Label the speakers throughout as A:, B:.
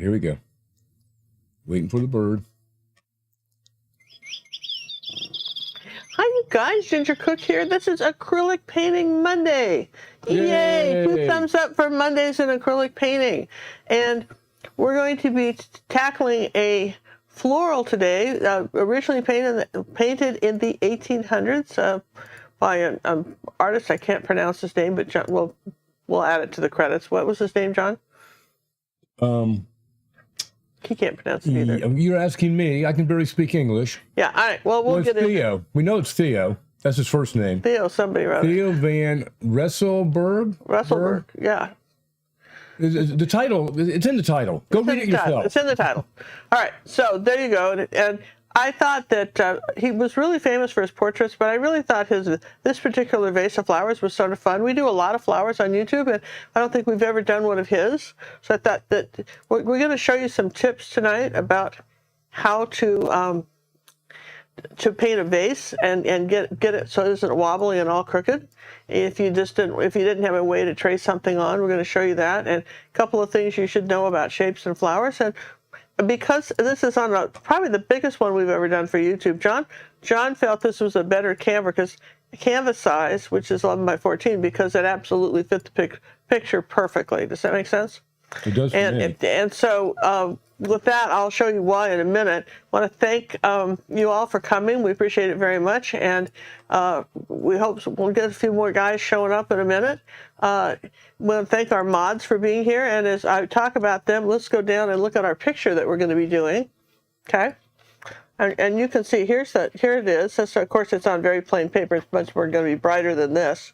A: here we go. Waiting for the bird.
B: Hi, you guys. Ginger Cook here. This is Acrylic Painting Monday. Yay! 2 thumbs up for Mondays in acrylic painting. And we're going to be tackling a floral today, originally painted in the 1800s by an artist. I can't pronounce his name, but John, we'll add it to the credits. What was his name, John? He can't pronounce it either.
A: You're asking me. I can barely speak English.
B: Yeah, all right. Well, we'll get
A: Theo. We know it's Theo. That's his first name.
B: Theo, somebody wrote
A: Theo van Rysselberghe.
B: Rysselberghe, yeah.
A: The title, it's in the title. Go read it yourself.
B: It's in the title. All right, so there you go. And I thought that he was really famous for his portraits, but I really thought this particular vase of flowers was sort of fun. We do a lot of flowers on YouTube, and I don't think we've ever done one of his. So I thought that we're going to show you some tips tonight about how to paint a vase and get it so it isn't wobbly and all crooked. If you didn't have a way to trace something on, we're going to show you that, and a couple of things you should know about shapes and flowers. And because this is on probably the biggest one we've ever done for YouTube, John felt this was a better canvas size, which is 11 by 14, because it absolutely fit the picture perfectly. Does that make sense?
A: It does for me.
B: And so with that, I'll show you why in a minute. I want to thank you all for coming. We appreciate it very much, and we hope we'll get a few more guys showing up in a minute. We want to thank our mods for being here, and as I talk about them, let's go down and look at our picture that we're going to be doing. Okay, and you can see here it is. So of course, it's on very plain paper. It's much more going to be brighter than this.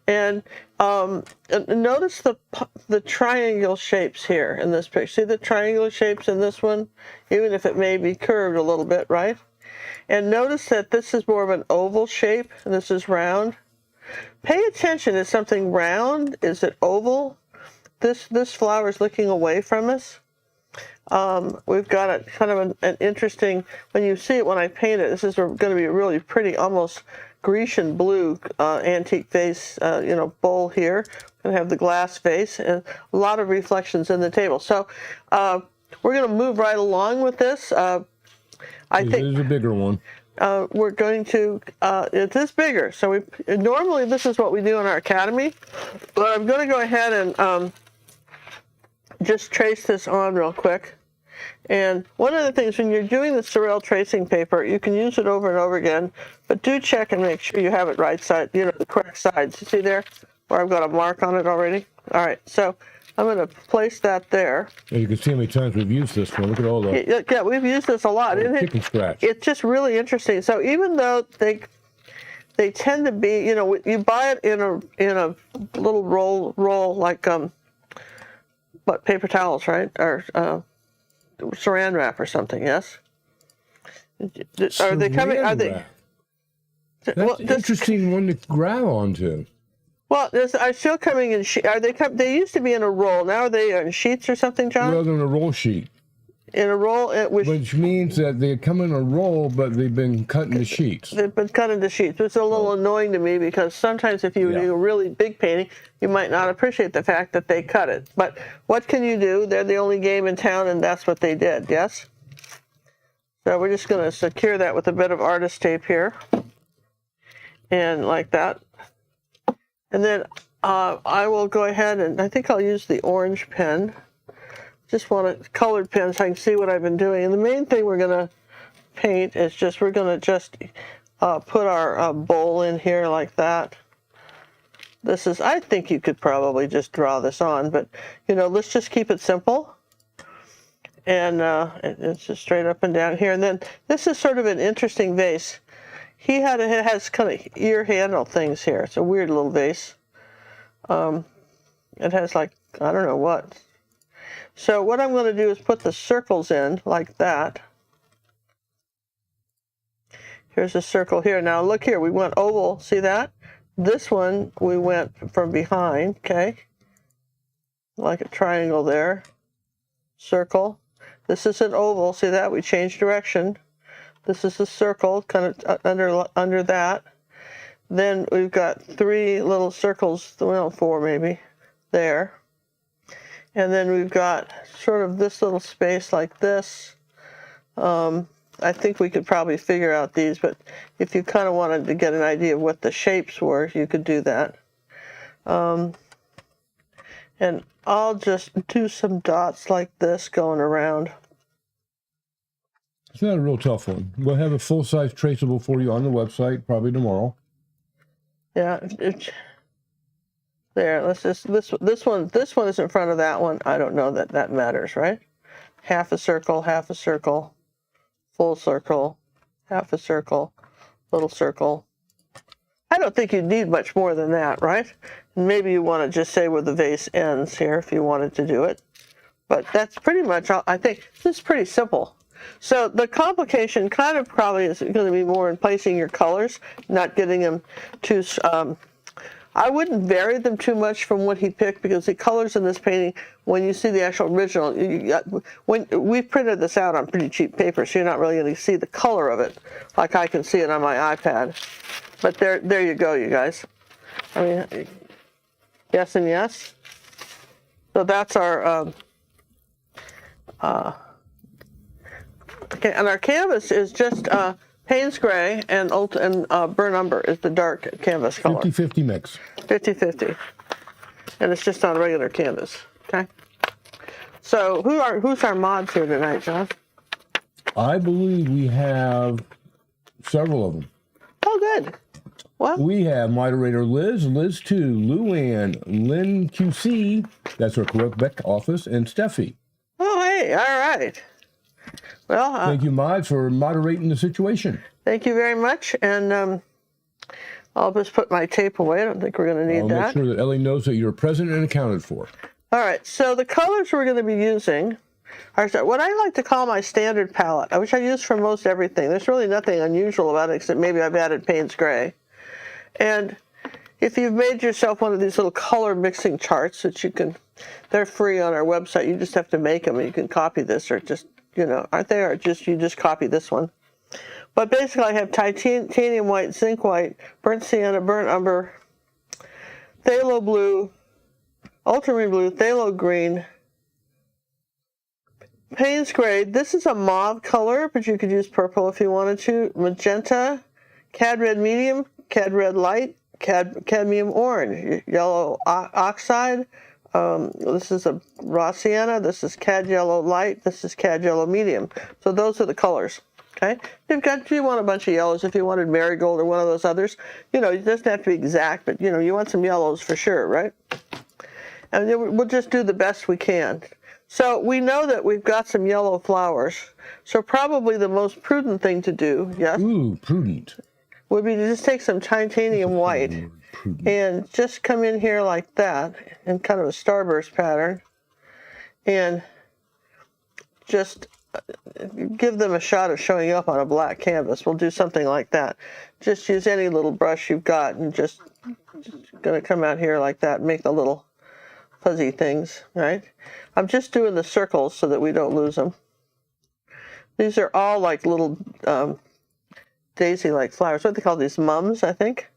B: And notice the triangle shapes here in this picture. See the triangular shapes in this one, even if it may be curved a little bit, right? And notice that this is more of an oval shape, and this is round. Pay attention. Is something round? Is it oval? This flower is looking away from us. We've got a kind of an interesting, when you see it when I paint it, this is going to be a really pretty, almost Grecian blue antique vase, bowl here. We're going to have the glass vase and a lot of reflections in the table. So we're going to move right along with this. I think
A: this is a bigger one.
B: We're going to, it is bigger. So normally this is what we do in our academy, but I'm going to go ahead and just trace this on real quick. And one of the things, when you're doing the Sorel tracing paper, you can use it over and over again, but do check and make sure you have it right side, the correct sides. You see there where I've got a mark on it already? All right, so I'm going to place that there.
A: And you can see how many times we've used this one. Look at all the...
B: Yeah, we've used this a lot.
A: Chicken scratch.
B: It's just really interesting. So even though they tend to be, you buy it in a little roll like, paper towels, right? Or saran wrap or something, yes? Are they coming? Are they?
A: That's an interesting one to grab onto.
B: Well, are still coming in sheets. Are they? They used to be in a roll. Now are they in sheets or something, John?
A: Well, they're in a roll sheet.
B: In a roll, which
A: means that they come in a roll, but they've been cut into sheets.
B: They've been cut into sheets. It's a little annoying to me because sometimes if you do a really big painting, you might not appreciate the fact that they cut it. But what can you do? They're the only game in town, and that's what they did, yes? So we're just going to secure that with a bit of artist tape here. And like that. And then I will go ahead and I think I'll use the orange pen. Just want a colored pen so I can see what I've been doing. And the main thing we're going to paint is we're going to just put our bowl in here like that. This is, I think you could probably just draw this on, but let's just keep it simple. And it's just straight up and down here. And then this is sort of an interesting vase. It has kind of ear handle things here. It's a weird little vase. It has like, I don't know what. So what I'm going to do is put the circles in like that. Here's a circle here. Now look here, we went oval, see that? This one we went from behind, okay? Like a triangle there. Circle. This is an oval, see that? We changed direction. This is a circle, kind of under that. Then we've got 3 little circles, well, 4 maybe, there. And then we've got sort of this little space like this. I think we could probably figure out these, but if you kind of wanted to get an idea of what the shapes were, you could do that. And I'll just do some dots like this going around.
A: It's not a real tough one. We'll have a full-size traceable for you on the website probably tomorrow.
B: Yeah. There. Let's just this one is in front of that one. I don't know that that matters, right? Half a circle, full circle, half a circle, little circle. I don't think you'd need much more than that, right? Maybe you want to just say where the vase ends here if you wanted to do it. But that's pretty much all. I think this is pretty simple. So the complication kind of probably is going to be more in placing your colors, not getting them too... I wouldn't vary them too much from what he picked, because the colors in this painting, when you see the actual original, when we printed this out on pretty cheap paper, so you're not really going to see the color of it like I can see it on my iPad. But there you go, you guys. I mean, yes and yes. So that's our okay, and our canvas is just Payne's Gray and Burnt Umber is the dark canvas color.
A: 50-50 mix.
B: 50-50. And it's just on a regular canvas. Okay. So who's our mods here tonight, John?
A: I believe we have several of them.
B: Oh, good. Well,
A: we have moderator Liz, Liz 2, Luann, Lynn QC, that's our Quebec office, and Steffi.
B: Oh, hey, all right. Well,
A: thank you, mods, for moderating the situation.
B: Thank you very much. And I'll just put my tape away. I don't think we're going to need that.
A: Make sure that Ellie knows that you're present and accounted for.
B: All right. So the colors we're going to be using are what I like to call my standard palette, which I use for most everything. There's really nothing unusual about it, except maybe I've added Payne's Gray. And if you've made yourself one of these little color mixing charts that you can, they're free on our website. You just have to make them, and you can copy this, or just, you know, aren't they? Or just, you just copy this one. But basically I have titanium white, zinc white, burnt sienna, burnt umber, phthalo blue, ultramarine blue, phthalo green, Payne's Gray. This is a mauve color, but you could use purple if you wanted to. Magenta, cad red medium, cad red light, cadmium orange, yellow oxide. This is a raw sienna. This is cad yellow light. This is cad yellow medium. So those are the colors. Okay. If you want a bunch of yellows, if you wanted marigold or one of those others, you know, it doesn't have to be exact, but you know, you want some yellows for sure, right? And we'll just do the best we can. So we know that we've got some yellow flowers. So probably the most prudent thing to do, yes?
A: Ooh, prudent.
B: Would be to just take some titanium white and just come in here like that in kind of a starburst pattern and just give them a shot of showing up on a black canvas. We'll do something like that. Just use any little brush you've got and just going to come out here like that and make the little fuzzy things, right? I'm just doing the circles so that we don't lose them. These are all like little daisy-like flowers. What do they call these? Mums, I think?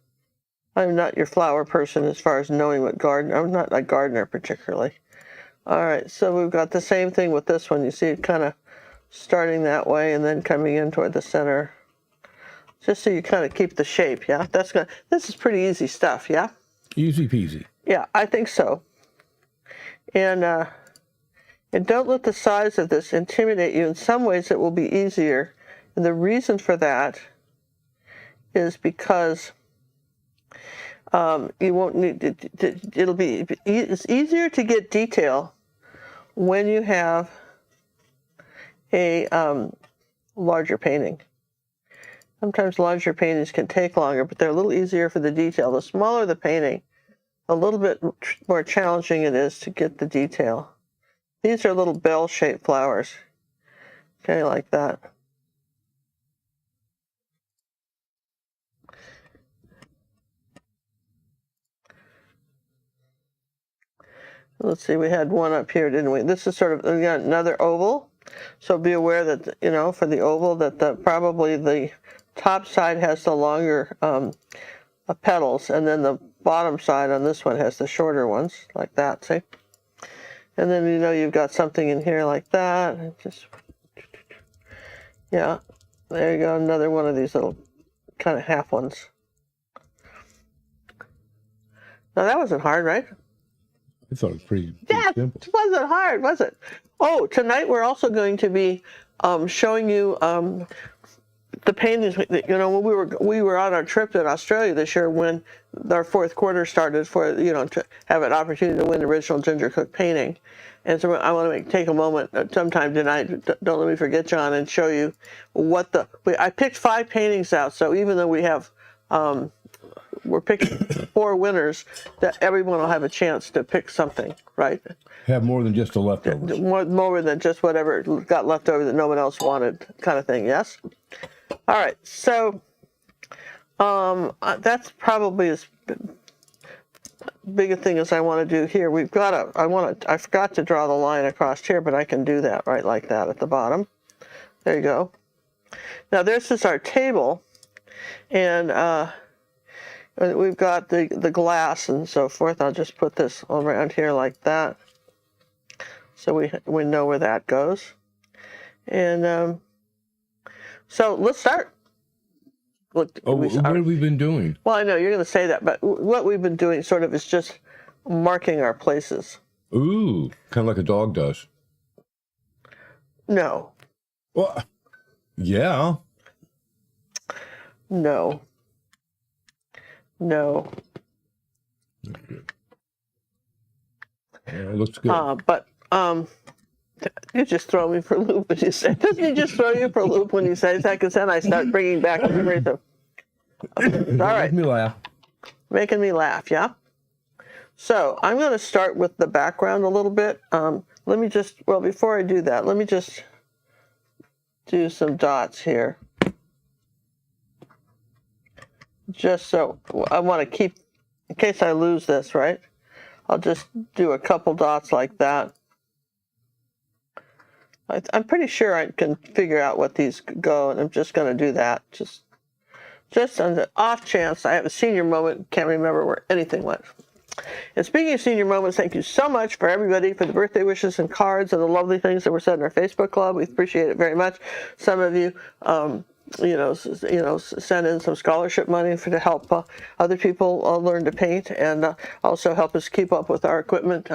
B: I'm not your flower person as far as knowing what garden. I'm not a gardener particularly. All right, so we've got the same thing with this one. You see it kind of starting that way and then coming in toward the center. Just so you kind of keep the shape, yeah? This is pretty easy stuff, yeah?
A: Easy peasy.
B: Yeah, I think so. And don't let the size of this intimidate you. In some ways it will be easier. And the reason for that is because you won't need it's easier to get detail when you have a larger painting. Sometimes larger paintings can take longer, but they're a little easier for the detail. The smaller the painting, a little bit more challenging it is to get the detail. These are little bell-shaped flowers, okay, like that. Let's see, we had one up here, didn't we? This is sort of another oval. So be aware that, you know, for the oval, that probably the top side has the longer petals, and then the bottom side on this one has the shorter ones, like that, see? And then you know you've got something in here like that. And just, yeah, there you go, another one of these little kind of half ones. Now that wasn't hard, right?
A: I thought it was pretty
B: Yeah,
A: simple.
B: it wasn't hard, was it? Oh, tonight we're also going to be showing you the paintings. You know, when we were on our trip in Australia this year, when our fourth quarter started, for to have an opportunity to win the original Ginger Cook painting. And so I want to take a moment sometime tonight. Don't let me forget, John, and show you what I picked 5 paintings out. So even though we have we're picking 4 winners, that everyone will have a chance to pick something, right?
A: Have more than just the leftovers.
B: More than just whatever got left over that no one else wanted, kind of thing. Yes. All right. So that's probably as big a thing as I want to do here. We've got I forgot to draw the line across here, but I can do that right like that at the bottom. There you go. Now this is our table, and we've got the glass and so forth. I'll just put this around here like that, so we know where that goes. And so let's start. What
A: have we been doing?
B: Well, I know you're going to say that, but what we've been doing sort of is just marking our places.
A: Ooh, kind of like a dog does.
B: No.
A: Well, yeah.
B: No. No.
A: Yeah, it looks good.
B: But you just throw me for a loop when you say. Doesn't he just throw you for a loop when you say that? Because then I start bringing back the memories of. Okay. All right.
A: Making me laugh.
B: Making me laugh, yeah. So I'm going to start with the background a little bit. Let me just. Well, before I do that, let me just do some dots here. Just so I want to keep, in case I lose this, right? I'll just do a couple dots like that. I'm pretty sure I can figure out what these go, and I'm just going to do that. Just on the off chance I have a senior moment, can't remember where anything went. And speaking of senior moments, thank you so much for everybody for the birthday wishes and cards and the lovely things that were said in our Facebook club. We appreciate it very much. Some of you, send in some scholarship money to help other people learn to paint, and also help us keep up with our equipment.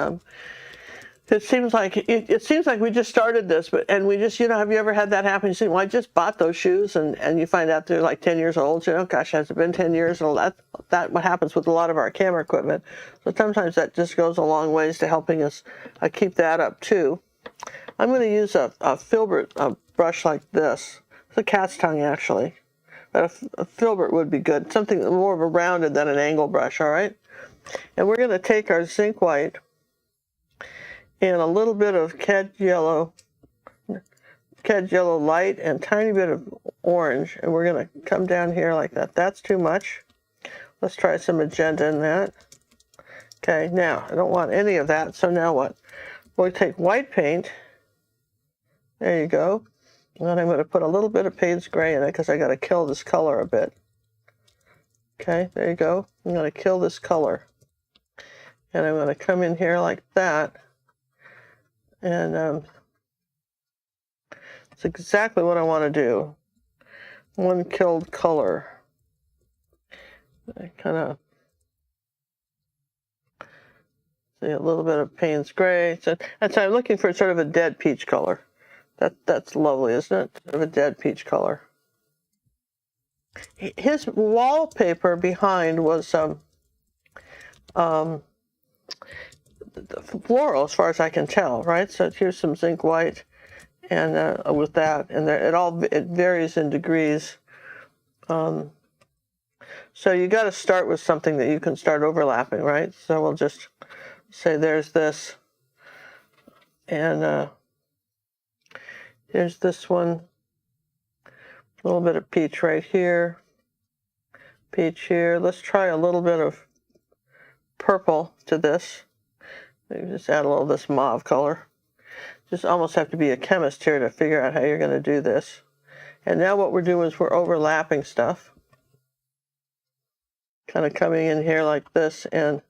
B: It seems like we just started this, and we just, have you ever had that happen? You say, well, I just bought those shoes, and you find out they're like 10 years old. Gosh, has it been 10 years? And that what happens with a lot of our camera equipment. So sometimes that just goes a long ways to helping us keep that up too. I'm going to use a filbert brush like this. It's a cat's tongue actually, but a filbert would be good. Something more of a rounded than an angle brush. All right, and we're going to take our zinc white and a little bit of cad yellow light and tiny bit of orange, and we're going to come down here like that. That's too much. Let's try some magenta in that. Okay, now I don't want any of that, so now what? We'll take white paint. There you go. And then I'm going to put a little bit of Payne's gray in it because I got to kill this color a bit. Okay, there you go. I'm going to kill this color. And I'm going to come in here like that. And it's exactly what I want to do. One killed color. I kind of see a little bit of Payne's gray. So I'm looking for sort of a dead peach color. That's lovely, isn't it? Sort of a dead peach color. His wallpaper behind was floral, as far as I can tell, right? So here's some zinc white, and with that, and it varies in degrees. So you got to start with something that you can start overlapping, right? So we'll just say there's this, and here's this one. A little bit of peach right here. Peach here. Let's try a little bit of purple to this. Maybe just add a little of this mauve color. Just almost have to be a chemist here to figure out how you're going to do this. And now what we're doing is we're overlapping stuff. Kind of coming in here like this and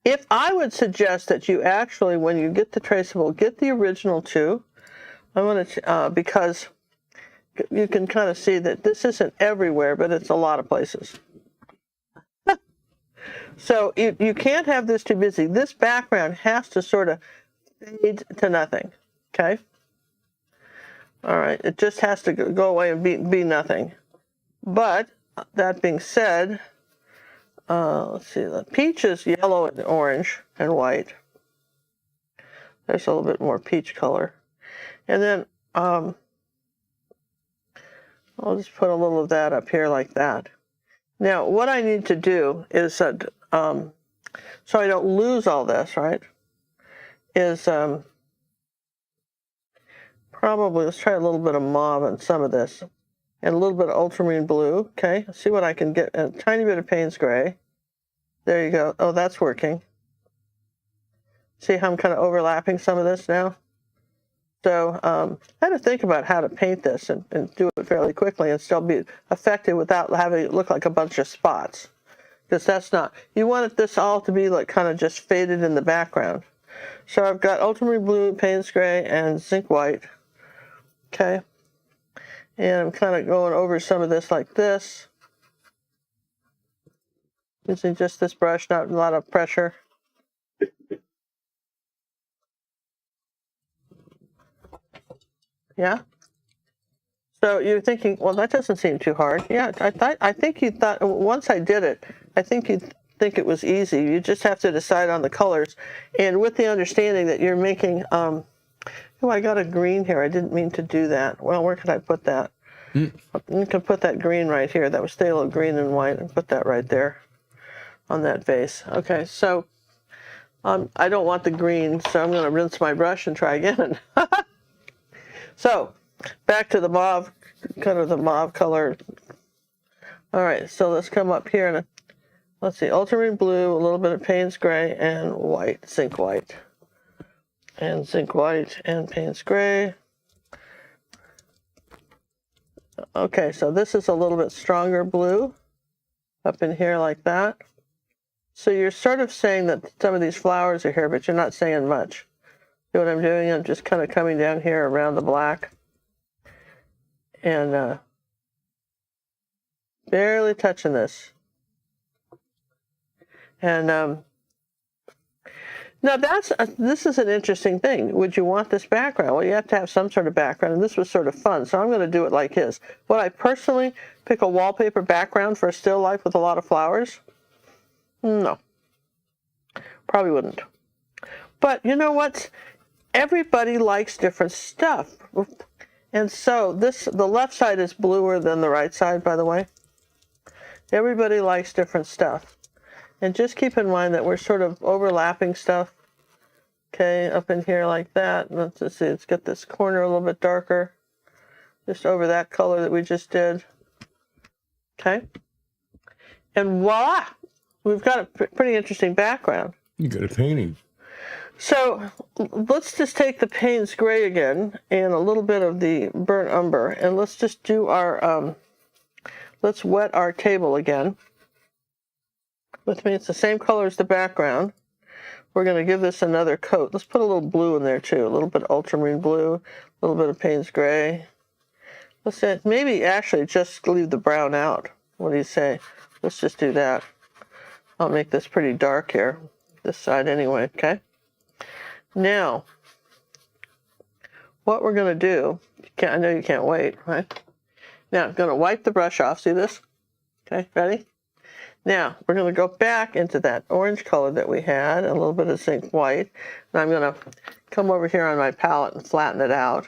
B: If I would suggest that you actually, when you get the traceable, get the original too. I want to, because you can kind of see that this isn't everywhere, but it's a lot of places. So you can't have this too busy. This background has to sort of fade to nothing, okay? All right, it just has to go away and be nothing. But that being said, let's see, the peach is yellow and orange and white. There's a little bit more peach color. And then I'll just put a little of that up here like that. Now, what I need to do is, so I don't lose all this, right, is probably, let's try a little bit of mauve on some of this, and a little bit of ultramarine blue, okay? See what I can get, a tiny bit of Payne's gray. There you go. Oh, that's working. See how I'm kind of overlapping some of this now? So I had to think about how to paint this and do it fairly quickly and still be effective without having it look like a bunch of spots. Because that's not, you want this all to be like kind of just faded in the background. So I've got ultramarine blue, Payne's gray, and zinc white. Okay. And I'm kind of going over some of this like this. Using just this brush, not a lot of pressure. Yeah? So you're thinking, well, that doesn't seem too hard. Yeah, I think you thought, once I did it, I think you'd think it was easy. You just have to decide on the colors. And with the understanding that you're making, oh, I got a green here. I didn't mean to do that. Well, where could I put that? You can put that green right here. That was phthalo green and white, and put that right there on that vase. Okay, so I don't want the green, so I'm going to rinse my brush and try again. So, back to the mauve, kind of the mauve color. All right, so let's come up here and let's see, ultramarine blue, a little bit of Payne's gray, and white, zinc white. And zinc white and Payne's gray. Okay, so this is a little bit stronger blue up in here like that. So you're sort of saying that some of these flowers are here, but you're not saying much. See what I'm doing? I'm just kind of coming down here around the black and barely touching this. And now this is an interesting thing. Would you want this background? Well, you have to have some sort of background, and this was sort of fun, so I'm going to do it like his. Would I personally pick a wallpaper background for a still life with a lot of flowers? No. Probably wouldn't. But you know what? Everybody likes different stuff. And so the left side is bluer than the right side, by the way. Everybody likes different stuff. And just keep in mind that we're sort of overlapping stuff. Okay, up in here like that. Let's just see, let's get this corner a little bit darker. Just over that color that we just did. Okay. And voila! We've got a pretty interesting background.
A: You got a painting.
B: So let's just take the Payne's gray again and a little bit of the burnt umber, and let's just do our, let's wet our table again. With me, it's the same color as the background. We're going to give this another coat. Let's put a little blue in there too, a little bit of ultramarine blue, a little bit of Payne's gray. Let's say, maybe actually just leave the brown out. What do you say? Let's just do that. I'll make this pretty dark here, this side anyway, okay? Now, what we're going to do, I know you can't wait, right? Now, I'm going to wipe the brush off. See this? Okay, ready? Now, we're going to go back into that orange color that we had, a little bit of zinc white. And I'm going to come over here on my palette and flatten it out.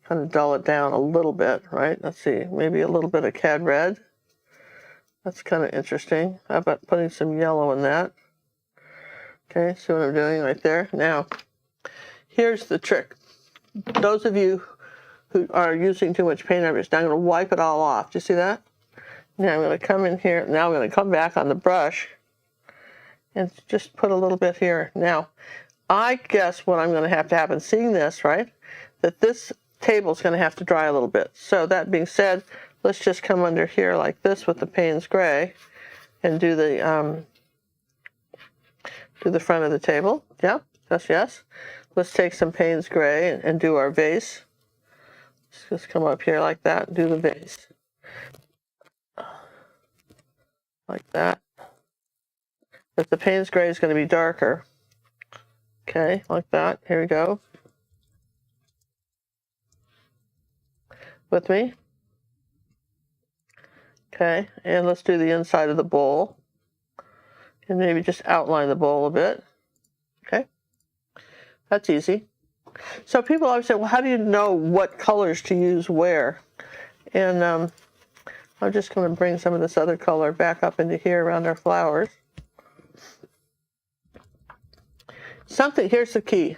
B: Kind of dull it down a little bit, right? Let's see, maybe a little bit of cad red. That's kind of interesting. How about putting some yellow in that? Okay, see what I'm doing right there? Now, here's the trick. Those of you who are using too much paint, I'm going to wipe it all off. Do you see that? Now I'm going to come in here. Now I'm going to come back on the brush and just put a little bit here. Now, I guess what I'm going to have to happen, seeing this, right, that this table is going to have to dry a little bit. So that being said, let's just come under here like this with the Payne's gray and do the Do the front of the table. Yep, that's yes. Let's take some Payne's Gray and do our vase. Let's just come up here like that and do the vase. Like that. But the Payne's Gray is going to be darker. Okay, like that. Here we go. With me? Okay, and let's do the inside of the bowl. And maybe just outline the bowl a bit. Okay, that's easy. So people always say, well, how do you know what colors to use where? And I'm just going to bring some of this other color back up into here around our flowers. Here's the key.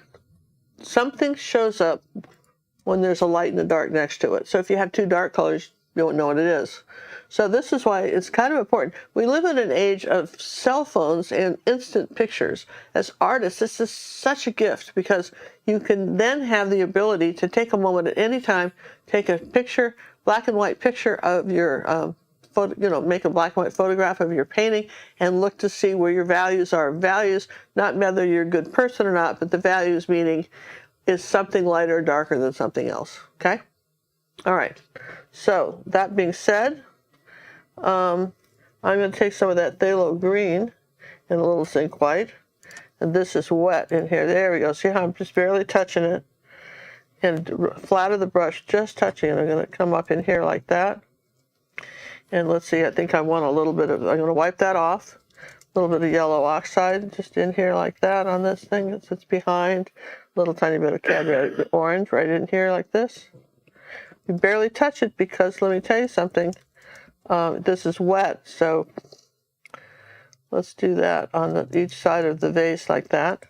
B: Something shows up when there's a light and a dark next to it. So if you have two dark colors, you won't know what it is. So this is why it's kind of important. We live in an age of cell phones and instant pictures. As artists, this is such a gift because you can then have the ability to take a moment at any time, take a picture, black and white picture of your make a black and white photograph of your painting and look to see where your values are. Values, not whether you're a good person or not, but the values meaning is something lighter or darker than something else, okay? All right, so that being said, I'm going to take some of that phthalo green and a little zinc white, and this is wet in here. There we go. See how I'm just barely touching it? And flat of the brush, just touching it. I'm going to come up in here like that. And let's see, I think I want a little bit of, I'm going to wipe that off. A little bit of yellow oxide just in here like that on this thing that sits behind. A little tiny bit of Cadbury orange right in here like this. You barely touch it because, let me tell you something, this is wet, so let's do that on each side of the vase like that.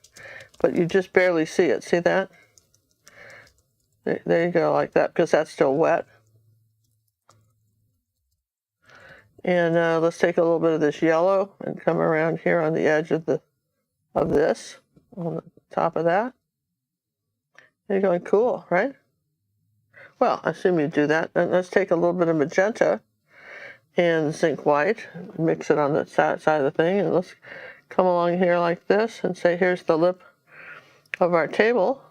B: But you just barely see it. See that? There you go, like that, because that's still wet. And let's take a little bit of this yellow and come around here on the edge of this, on the top of that. You're going, cool, right? Well, I assume you do that. And let's take a little bit of magenta and zinc white, mix it on the side of the thing, and let's come along here like this and say, here's the lip of our table.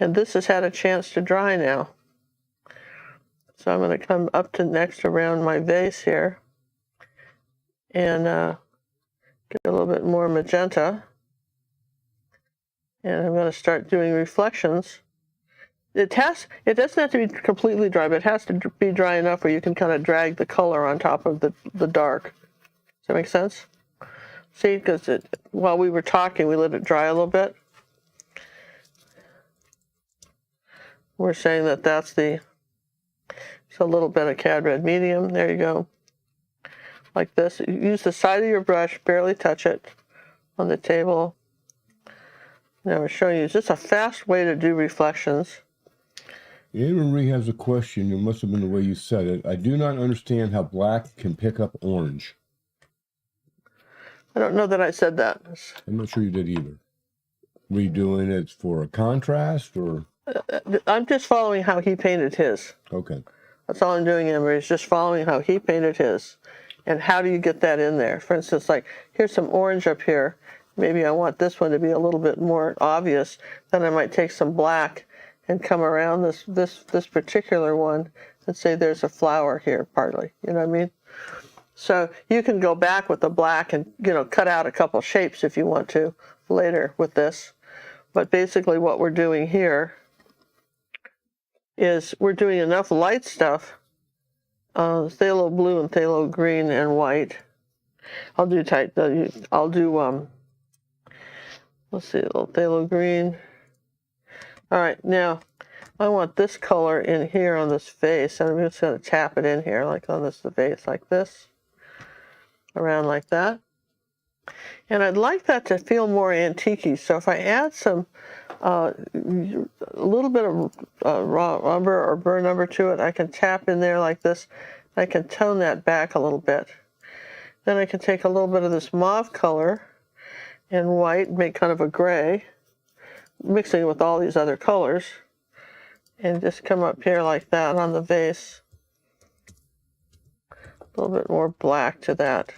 B: And this has had a chance to dry now. So I'm going to come up to next around my vase here and get a little bit more magenta. And I'm going to start doing reflections. It doesn't have to be completely dry, but it has to be dry enough where you can kind of drag the color on top of the dark. Does that make sense? See, because while we were talking, we let it dry a little bit. We're saying that that's a little bit of Cad Red Medium. There you go. Like this. Use the side of your brush, barely touch it on the table. Now we're showing you just a fast way to do reflections.
A: Anne Marie has a question. It must have been the way you said it. I do not understand how black can pick up orange.
B: I don't know that I said that.
A: I'm not sure you did either. Were you doing it for a contrast or?
B: I'm just following how he painted his.
A: Okay.
B: That's all I'm doing, Emery, is just following how he painted his. And how do you get that in there? For instance, like, here's some orange up here. Maybe I want this one to be a little bit more obvious. Then I might take some black and come around this particular one and say there's a flower here, partly. You know what I mean? So you can go back with the black and, cut out a couple shapes if you want to later with this. But basically what we're doing here is we're doing enough light stuff, phthalo blue and phthalo green and white. I'll do let's see, a little phthalo green. All right, now I want this color in here on this vase, and I'm just going to tap it in here, like on the vase, like this, around like that. And I'd like that to feel more antique-y, so if I add some, a little bit of raw umber or burnt umber to it, I can tap in there like this. I can tone that back a little bit. Then I can take a little bit of this mauve color and white, make kind of a gray, mixing with all these other colors, and just come up here like that on the vase. A little bit more black to that.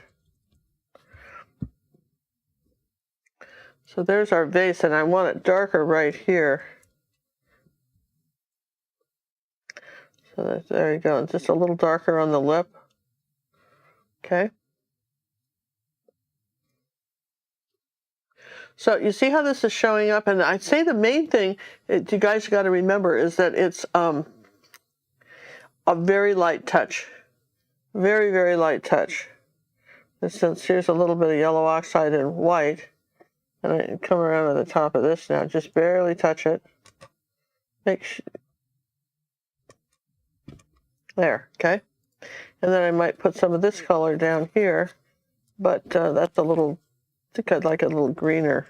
B: So there's our vase, and I want it darker right here. So there you go, just a little darker on the lip. Okay. So you see how this is showing up, and I'd say the main thing you guys got to remember is that it's a very light touch, very, very light touch. And since here's a little bit of yellow oxide and white, and I come around to the top of this now, just barely touch it. There, okay? And then I might put some of this color down here, but that's a little, I think I'd like a little greener.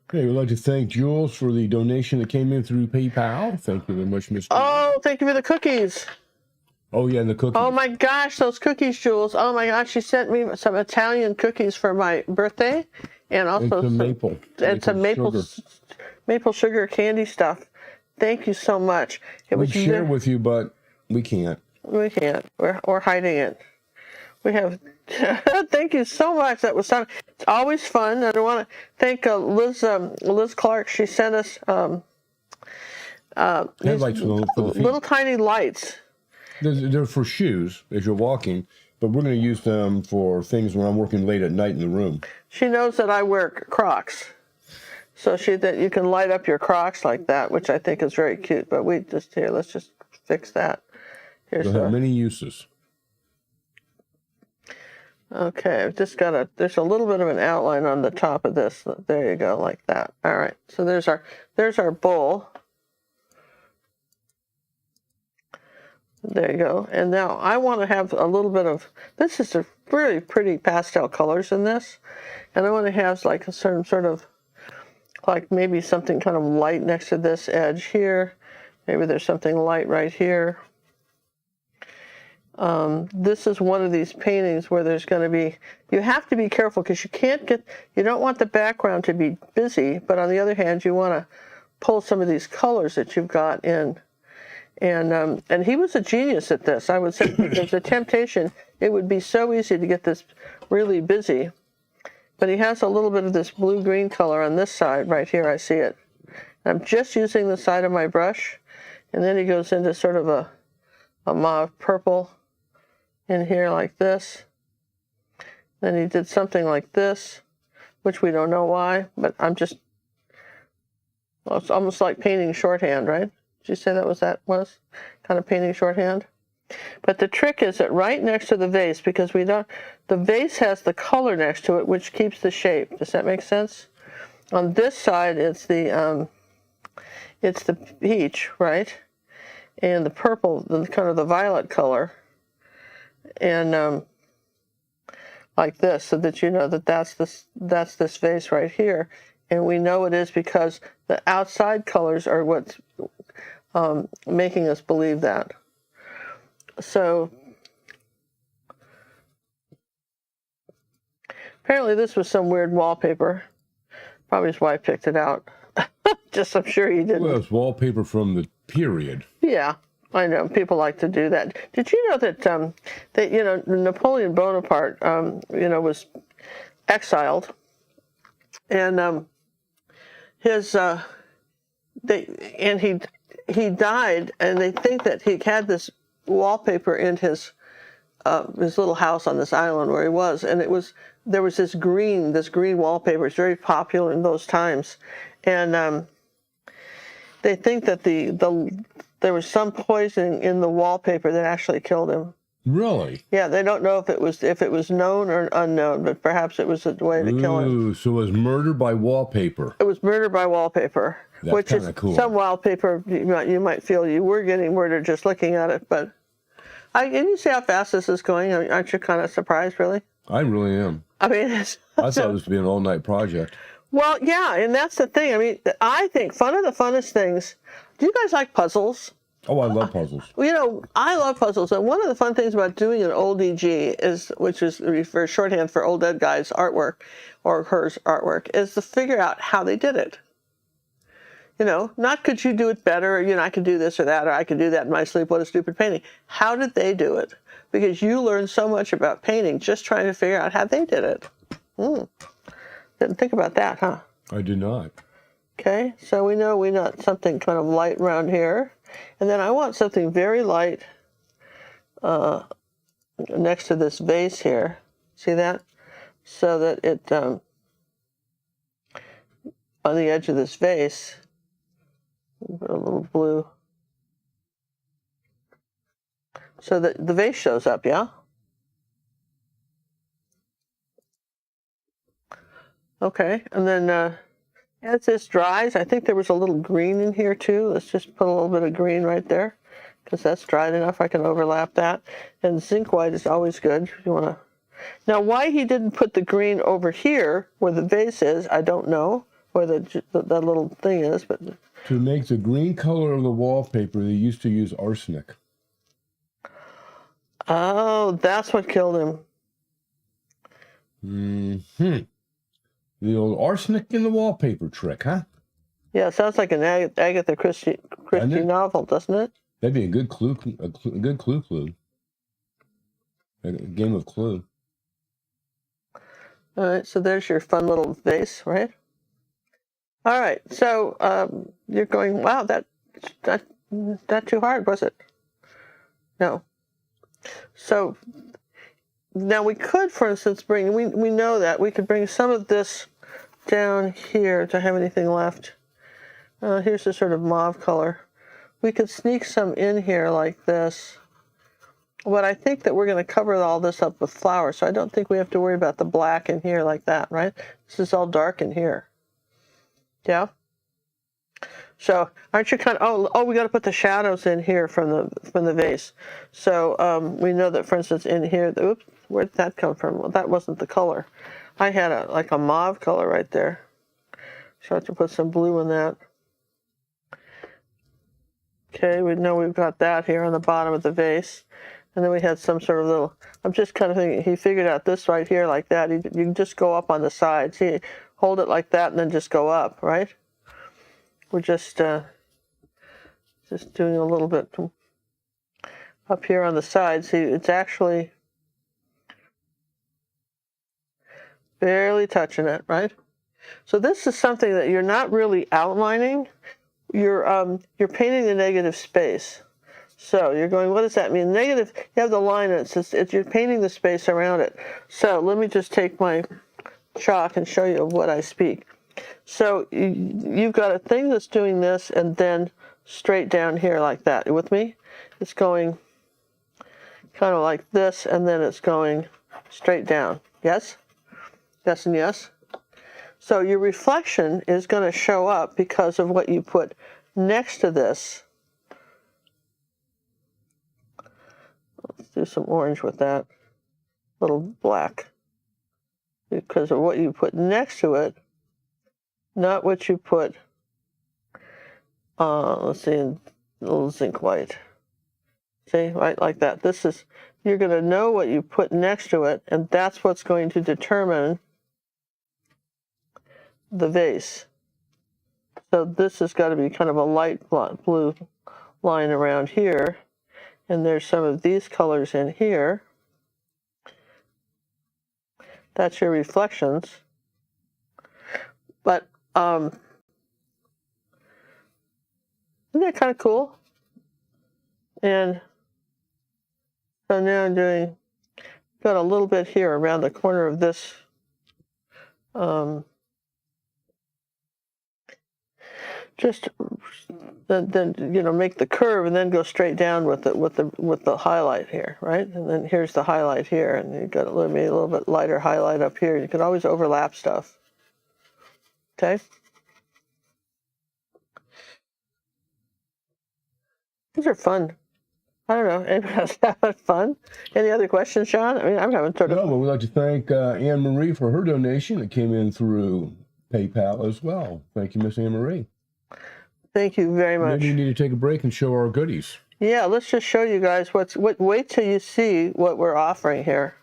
A: Okay, we'd like to thank Jules for the donation that came in through PayPal. Thank you very much, Mr.
B: Oh, thank you for the cookies.
A: Oh, yeah, and the cookies.
B: Oh, my gosh, those cookies, Jules. Oh, my gosh, she sent me some Italian cookies for my birthday. And also
A: some maple.
B: And some maple sugar candy stuff. Thank you so much.
A: We'd share with you, but we can't.
B: We can't. We're hiding it. We have. Thank you so much. That was fun. It's always fun. And I want to thank Liz Clark. She sent us
A: headlights for the feet.
B: Little tiny lights.
A: They're for shoes as you're walking, but we're going to use them for things when I'm working late at night in the room. She knows that I wear Crocs, so that you can light up your Crocs like that, which I think is very cute. But let's just fix that. Here's They'll have many uses.
B: Okay, I've just got there's a little bit of an outline on the top of this. There you go, like that. All right, so there's our bowl. There you go. And now I want to have a little bit of, this is a really pretty pastel colors in this. And I want to have like a certain sort of, like maybe something kind of light next to this edge here. Maybe there's something light right here. This is one of these paintings where there's going to be, you have to be careful because you don't want the background to be busy, but on the other hand, you want to pull some of these colors that you've got in. And he was a genius at this. I would say there's a temptation. It would be so easy to get this really busy. But he has a little bit of this blue-green color on this side right here. I see it. I'm just using the side of my brush. And then he goes into sort of a mauve purple in here like this. Then he did something like this, which we don't know why, but well, it's almost like painting shorthand, right? Did you say that was kind of painting shorthand? But the trick is that right next to the vase, because the vase has the color next to it, which keeps the shape. Does that make sense? On this side, it's the peach, right? And the purple, kind of the violet color. And like this, so that you know that that's this vase right here. And we know it is because the outside colors are what's making us believe that. So apparently this was some weird wallpaper. Probably his wife picked it out. I'm sure he didn't.
A: Well, it's wallpaper from the period.
B: Yeah, I know. People like to do that. Did you know that Napoleon Bonaparte was exiled, and he died, and they think that he had this wallpaper in his little house on this island where he was, and there was this green wallpaper. It's very popular in those times, and they think that there was some poison in the wallpaper that actually killed him.
A: Really?
B: Yeah, they don't know if it was known or unknown, but perhaps it was a way to kill him.
A: Ooh, so it was murder by wallpaper.
B: It was murder by wallpaper.
A: That's
B: which is
A: cool.
B: Some wallpaper you might feel you were getting murdered just looking at it, but and you see how fast this is going. Aren't you kind of surprised, really?
A: I really am.
B: I mean,
A: I thought it was to be an all-night project.
B: Well, yeah, and that's the thing. I mean, I think one of the funnest things. Do you guys like puzzles?
A: Oh, I love puzzles.
B: I love puzzles, and one of the fun things about doing an old EG which is for shorthand for old dead guy's artwork or hers artwork, is to figure out how they did it. Not could you do it better, I could do this or that, or I could do that in my sleep, what a stupid painting. How did they do it? because you learned so much about painting just trying to figure out how they did it. Didn't think about that, huh?
A: I did not.
B: Okay, so we know we want something kind of light around here. And then I want something very light next to this vase here. See that? So that it, on the edge of this vase, put a little blue. So that the vase shows up, yeah? Okay, and then as this dries, I think there was a little green in here too. Let's just put a little bit of green right there, because that's dried enough. I can overlap that. And zinc white is always good if you want to. Now, why he didn't put the green over here where the vase is, I don't know, where that little thing is. But
A: to make the green color of the wallpaper, they used to use arsenic.
B: Oh, that's what killed him.
A: The old arsenic in the wallpaper trick, huh?
B: Yeah, it sounds like an Agatha Christie novel, doesn't it?
A: That'd be a good clue. A good clue. A game of Clue.
B: All right, so there's your fun little vase, right? All right, so you're going, wow, that not too hard, was it? No. So now we could, for instance, bring, we know that we could bring some of this down here. Do I have anything left? Here's the sort of mauve color. We could sneak some in here like this. But I think that we're going to cover all this up with flowers, so I don't think we have to worry about the black in here like that, right? This is all dark in here. Yeah? So aren't you kind of, oh, we got to put the shadows in here from the vase. So we know that, for instance, in here, oops, where did that come from? Well, that wasn't the color. I had like a mauve color right there. So I have to put some blue in that. Okay, we know we've got that here on the bottom of the vase. And then we had some sort of little, I'm just kind of thinking, he figured out this right here like that. You can just go up on the side. See, hold it like that and then just go up, right? We're just doing a little bit up here on the side. See, it's actually barely touching it, right? So this is something that you're not really outlining. You're painting the negative space. So you're going, what does that mean? Negative, you have the line and you're painting the space around it. So let me just take my chalk and show you of what I speak. So you've got a thing that's doing this and then straight down here like that. You with me? It's going kind of like this and then it's going straight down. Yes? Yes and yes? So your reflection is going to show up because of what you put next to this. Let's do some orange with that. Little black. Because of what you put next to it, not what you put, let's see, a little zinc white. See, right like that. This is, you're going to know what you put next to it, and that's what's going to determine the vase. So this has got to be kind of a light blue line around here, and there's some of these colors in here. That's your reflections. But isn't that kind of cool? And so now I'm doing, got a little bit here around the corner of this. Just then you know, make the curve and then go straight down with the highlight here, right? And then here's the highlight here, and you've got maybe a little bit lighter highlight up here. You can always overlap stuff. Okay. These are fun. I don't know. Anybody else having fun? Any other questions, Sean? I mean, I'm having sort of.
A: No, but we'd like to thank Anne Marie for her donation that came in through PayPal as well. Thank you, Miss Anne Marie.
B: Thank you very much.
A: Maybe we need to take a break and show our goodies.
B: Yeah, let's just show you guys wait till you see what we're offering here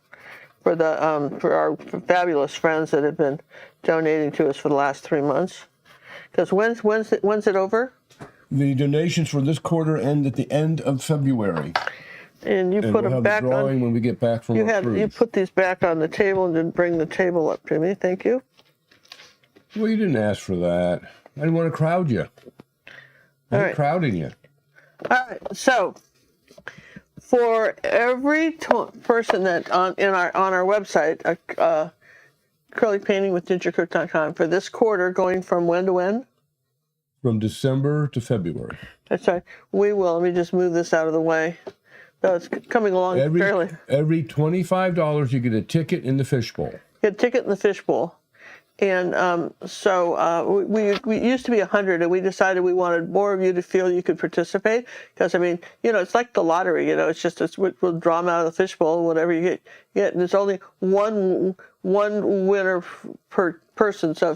B: for the for our fabulous friends that have been donating to us for the last 3 months. Because when's it over?
A: The donations for this quarter end at the end of February.
B: And you
A: and
B: put
A: we'll
B: them
A: have
B: back
A: the drawing
B: on.
A: when we get back from our cruise.
B: You put these back on the table and then bring the table up to me. Thank you.
A: Well, you didn't ask for that. I didn't want to crowd you. I hate crowding you.
B: All right. So for every person that on our website, acrylicpaintingwithgingercook.com, for this quarter, going from when to when?
A: From December to February.
B: That's right. We will. Let me just move this out of the way. So it's coming along fairly.
A: Every $25, you get a ticket in the fishbowl.
B: Get a ticket in the fishbowl. And so we used to be 100, and we decided we wanted more of you to feel you could participate. Because, I mean, you know, it's like the lottery, you know, we'll draw them out of the fishbowl, whatever you get. And there's only one winner per person. So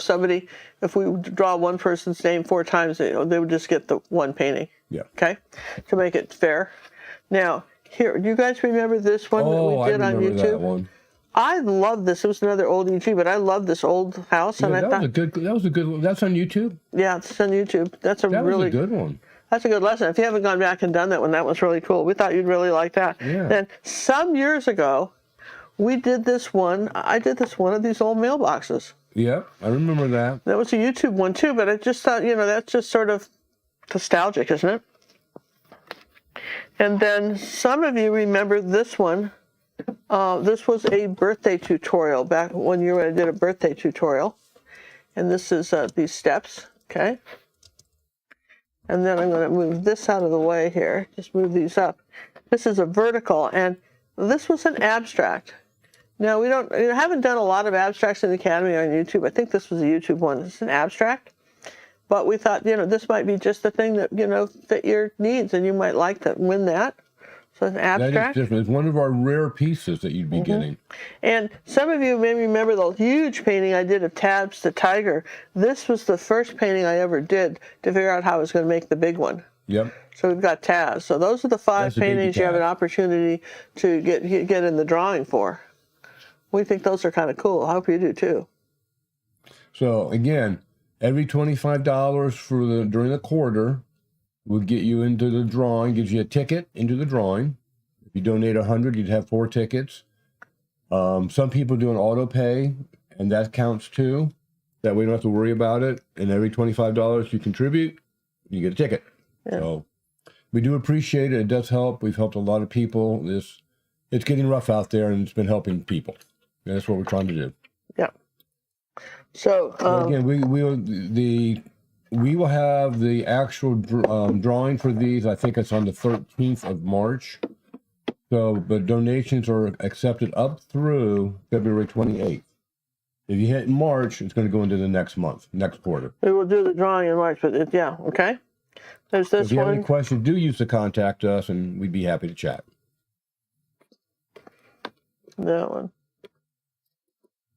B: if we draw one person's name 4 times, they would just get the one painting.
A: Yeah.
B: Okay? To make it fair. Now, here, do you guys remember this one that we did on YouTube?
A: That one.
B: I love this. It was another old YouTube, but I love this old house.
A: Yeah,
B: and
A: that was a good. That's on YouTube.
B: Yeah, it's on YouTube. That was
A: a good one.
B: That's a good lesson. If you haven't gone back and done that one, that was really cool. We thought you'd really like that.
A: Yeah.
B: Then some years ago, we did this one. I did this one of these old mailboxes.
A: Yeah, I remember that.
B: That was a YouTube one too, but I just thought, you know, that's just sort of nostalgic, isn't it? And then some of you remember this one. This was a birthday tutorial back one year when I did a birthday tutorial. And this is these steps, okay? And then I'm going to move this out of the way here. Just move these up. This is a vertical, and this was an abstract. Now, we haven't done a lot of abstracts in the Academy on YouTube. I think this was a YouTube one. It's an abstract. But we thought, you know, this might be just the thing that, you know, fit your needs, and you might like to win that. So it's an abstract.
A: That is different. It's one of our rare pieces that you'd be getting.
B: And some of you may remember the huge painting I did of Tabs the Tiger. This was the first painting I ever did to figure out how I was going to make the big one.
A: Yep.
B: So we've got Tabs. So those are the 5 paintings you have an opportunity to get in the drawing for. We think those are kind of cool. I hope you do too.
A: So again, every $25 during the quarter will get you into the drawing, gives you a ticket into the drawing. If you donate 100, you'd have 4 tickets. Some people do an auto pay, and that counts too. That way you don't have to worry about it. And every $25 you contribute, you get a ticket. Yeah. So we do appreciate it. It does help. We've helped a lot of people. It's getting rough out there, and it's been helping people. And that's what we're trying to do.
B: Yeah. So
A: again, we will have the actual drawing for these. I think it's on the 13th of March. So, but donations are accepted up through February 28th. If you hit March, it's going to go into the next month, next quarter.
B: We will do the drawing in March, but yeah, okay. There's this one.
A: If you have any questions, do use to contact us, and we'd be happy to chat.
B: That one.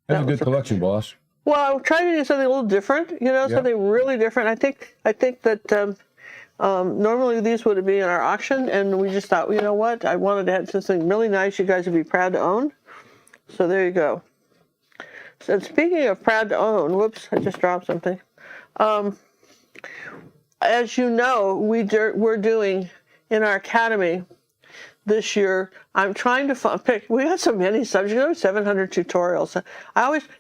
A: That's a good collection, boss.
B: Well, I tried to do something a little different, you know, something really different. I think that normally these would be in our auction, and we just thought, you know what, I wanted to have something really nice you guys would be proud to own. So there you go. So speaking of proud to own, whoops, I just dropped something. As you know, we're doing in our academy this year, I'm trying to pick. We got so many subjects. There were 700 tutorials.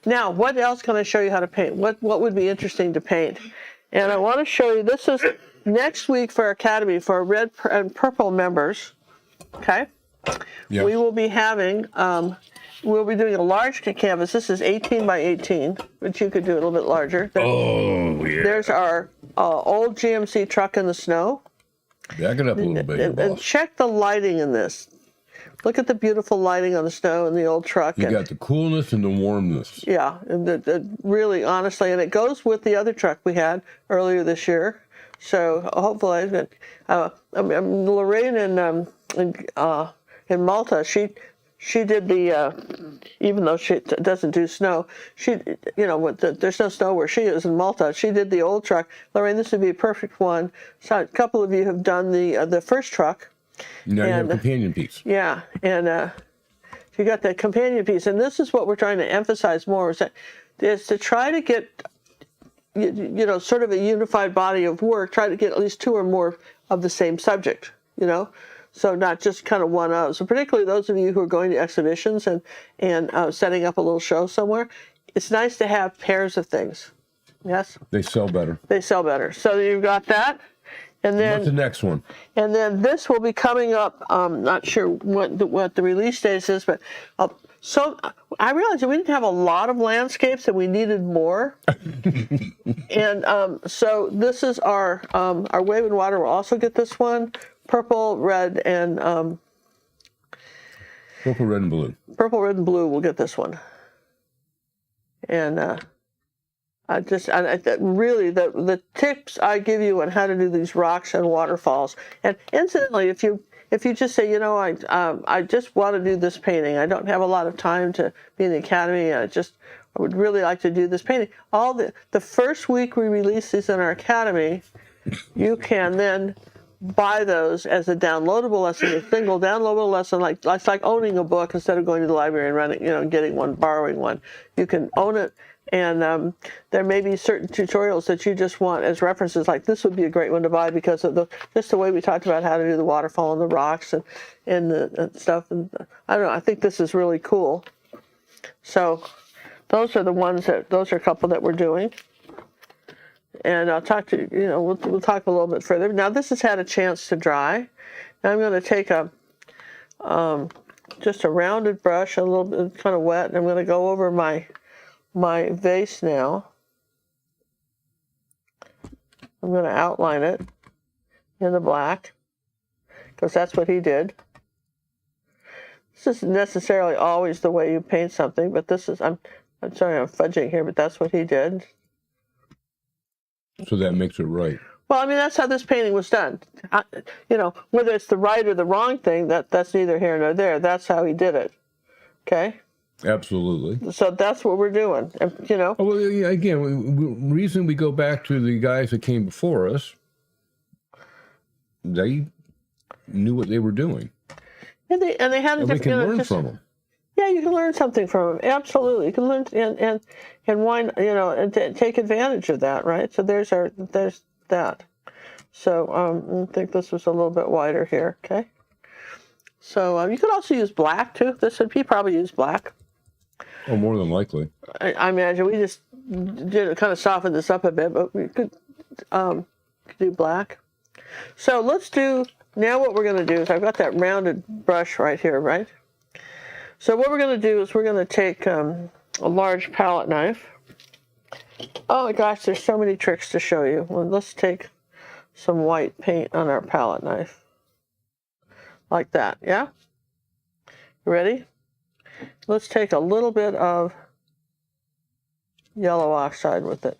B: Now, what else can I show you how to paint? What would be interesting to paint? And I want to show you. This is next week for our academy for our red and purple members. Okay. Yep. We will be having. We'll be doing a large canvas. This is 18 by 18, but you could do it a little bit larger. There's our old GMC truck in the snow.
A: Back it up a little bit.
B: And check the lighting in this. Look at the beautiful lighting on the snow in the old truck.
A: You got the coolness and the warmness.
B: Yeah, and really, honestly, and it goes with the other truck we had earlier this year. So hopefully, Lorraine in Malta, she did the, even though she doesn't do snow, there's no snow where she is in Malta. She did the old truck. Lorraine, this would be a perfect one. So a couple of you have done the first truck.
A: Now you have a companion piece.
B: Yeah, and you got that companion piece. And this is what we're trying to emphasize more, is to try to get, sort of a unified body of work, try to get at least 2 or more of the same subject, So not just kind of one of. So particularly those of you who are going to exhibitions and setting up a little show somewhere, it's nice to have pairs of things. Yes?
A: They sell better.
B: They sell better. So you've got that. And then,
A: what's the next one?
B: And then this will be coming up. Not sure what the release date is, but so I realized that we didn't have a lot of landscapes and we needed more. And so this is our Wave and Water will also get this one. Purple, red, and
A: purple, red, and blue.
B: Purple, red, and blue will get this one. And really the tips I give you on how to do these rocks and waterfalls. And incidentally, if you just say, you know, I just want to do this painting. I don't have a lot of time to be in the academy. I would really like to do this painting. The first week we release these in our academy, you can then buy those as a downloadable lesson, a single downloadable lesson. It's like owning a book instead of going to the library and running, getting one, borrowing one. You can own it. And there may be certain tutorials that you just want as references, like this would be a great one to buy because of just the way we talked about how to do the waterfall and the rocks and the stuff. And I don't know, I think this is really cool. So those are the ones those are a couple that we're doing. And I'll talk to we'll talk a little bit further. Now this has had a chance to dry. Now I'm going to take just a rounded brush, a little bit kind of wet, and I'm going to go over my vase now. I'm going to outline it in the black because that's what he did. This isn't necessarily always the way you paint something, but this is, I'm sorry I'm fudging here, but that's what he did.
A: So that makes it right.
B: Well, I mean, that's how this painting was done. Whether it's the right or the wrong thing, that's neither here nor there. That's how he did it. Okay?
A: Absolutely.
B: So that's what we're doing,
A: Oh, well, yeah, again, reason we go back to the guys that came before us, they knew what they were doing.
B: And they had a different.
A: We can learn from them.
B: Yeah, you can learn something from them. Absolutely, you can learn and why and take advantage of that, right? So there's that. So I think this was a little bit wider here. Okay. So you could also use black too. He probably used black.
A: Oh, more than likely.
B: I imagine we just did kind of soften this up a bit, but we could do black. So let's do, now what we're going to do is I've got that rounded brush right here, right? So what we're going to do is we're going to take a large palette knife. Oh my gosh, there's so many tricks to show you. Well, let's take some white paint on our palette knife. Like that, yeah? You ready? Let's take a little bit of yellow oxide with it.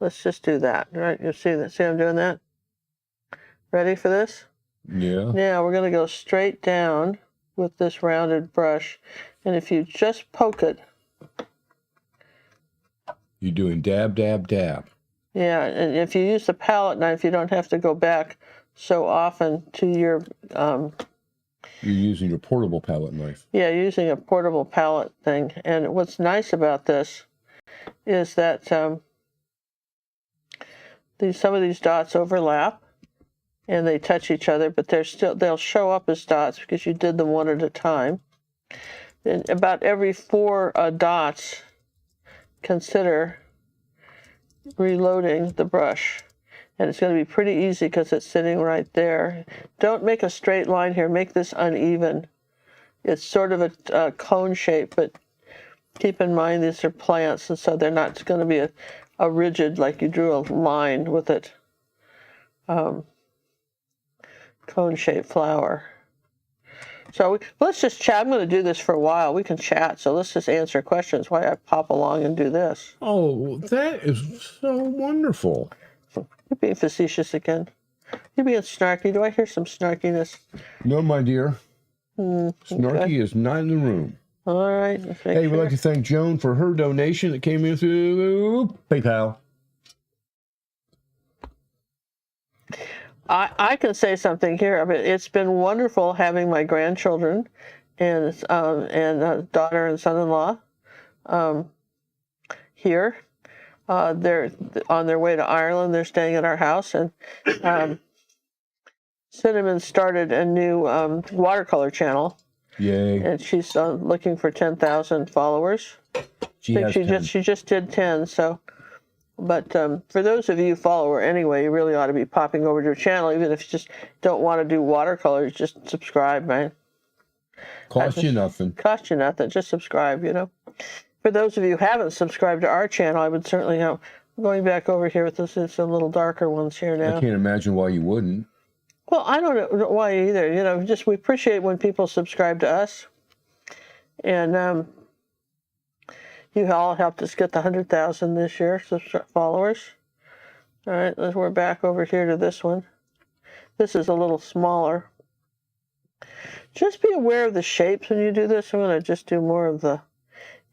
B: Let's just do that, right? You see that? See I'm doing that? Ready for this?
A: Yeah.
B: Now we're going to go straight down with this rounded brush. And if you just poke it.
A: You're doing dab, dab, dab.
B: Yeah, and if you use the palette knife, you don't have to go back so often to your...
A: You're using your portable palette knife.
B: Yeah, using a portable palette thing. And what's nice about this is that some of these dots overlap and they touch each other, but they'll show up as dots because you did them one at a time. And about every 4 dots, consider reloading the brush. And it's going to be pretty easy because it's sitting right there. Don't make a straight line here. Make this uneven. It's sort of a cone shape, but keep in mind these are plants, and so they're not going to be a rigid, like you drew a line with it. Cone-shaped flower. So let's just chat. I'm going to do this for a while. We can chat, so let's just answer questions while I pop along and do this.
A: Oh, that is so wonderful.
B: You're being facetious again. You're being snarky. Do I hear some snarkiness?
A: No, my dear. Snarky is not in the room.
B: All right.
A: Hey, we'd like to thank Joan for her donation that came in through PayPal.
B: I can say something here. I mean, it's been wonderful having my grandchildren and daughter and son-in-law here. They're on their way to Ireland. They're staying at our house, and Cinnamon started a new watercolor channel.
A: Yay.
B: And she's looking for 10,000 followers.
A: She
B: just did 10, so. But for those of you who follow her anyway, you really ought to be popping over to her channel, even if you just don't want to do watercolors, just subscribe, man.
A: Cost you nothing.
B: Cost you nothing, just subscribe, you know. For those of you who haven't subscribed to our channel, I would certainly have, going back over here with this, it's some little darker ones here now.
A: I can't imagine why you wouldn't.
B: Well, I don't know why either, you know, just we appreciate when people subscribe to us. And you all helped us get the 100,000 this year, followers. All right, we're back over here to this one. This is a little smaller. Just be aware of the shapes when you do this. I'm going to just do more of the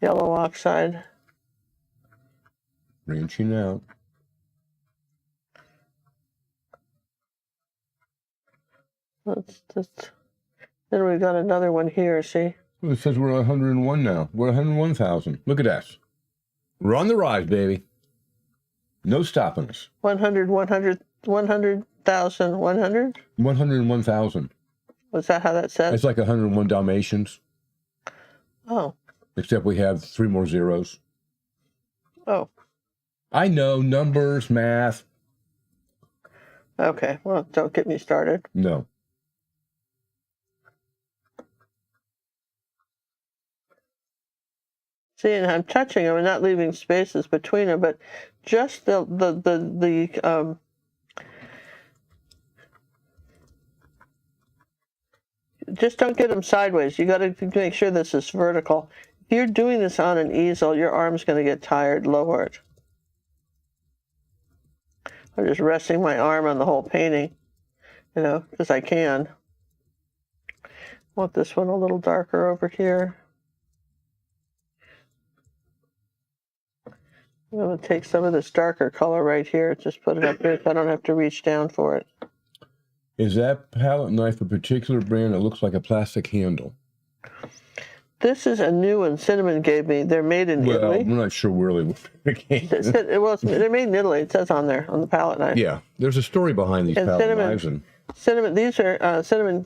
B: yellow oxide.
A: Branching out.
B: Then we've got another one here, see?
A: Well, it says we're 101 now. We're 101,000. Look at that. We're on the rise, baby. No stopping us.
B: 100,000, 100?
A: 101,000.
B: Was that how that said?
A: It's like 101 Dalmatians.
B: Oh.
A: Except we have 3 more zeros.
B: Oh.
A: I know, numbers, math.
B: Okay, well, don't get me started.
A: No.
B: See, and I'm touching them and not leaving spaces between them, but just just don't get them sideways. You got to make sure this is vertical. If you're doing this on an easel, your arm's going to get tired. Lower it. I'm just resting my arm on the whole painting, you know, because I can. Want this one a little darker over here. I'm going to take some of this darker color right here, just put it up here so I don't have to reach down for it.
A: Is that palette knife a particular brand that looks like a plastic handle?
B: This is a new one Cinnamon gave me. They're made in Italy.
A: I'm not sure really what
B: they're made in Italy. It says on there, on the palette knife.
A: Yeah, there's a story behind these palette knives.
B: Cinnamon, these are, Cinnamon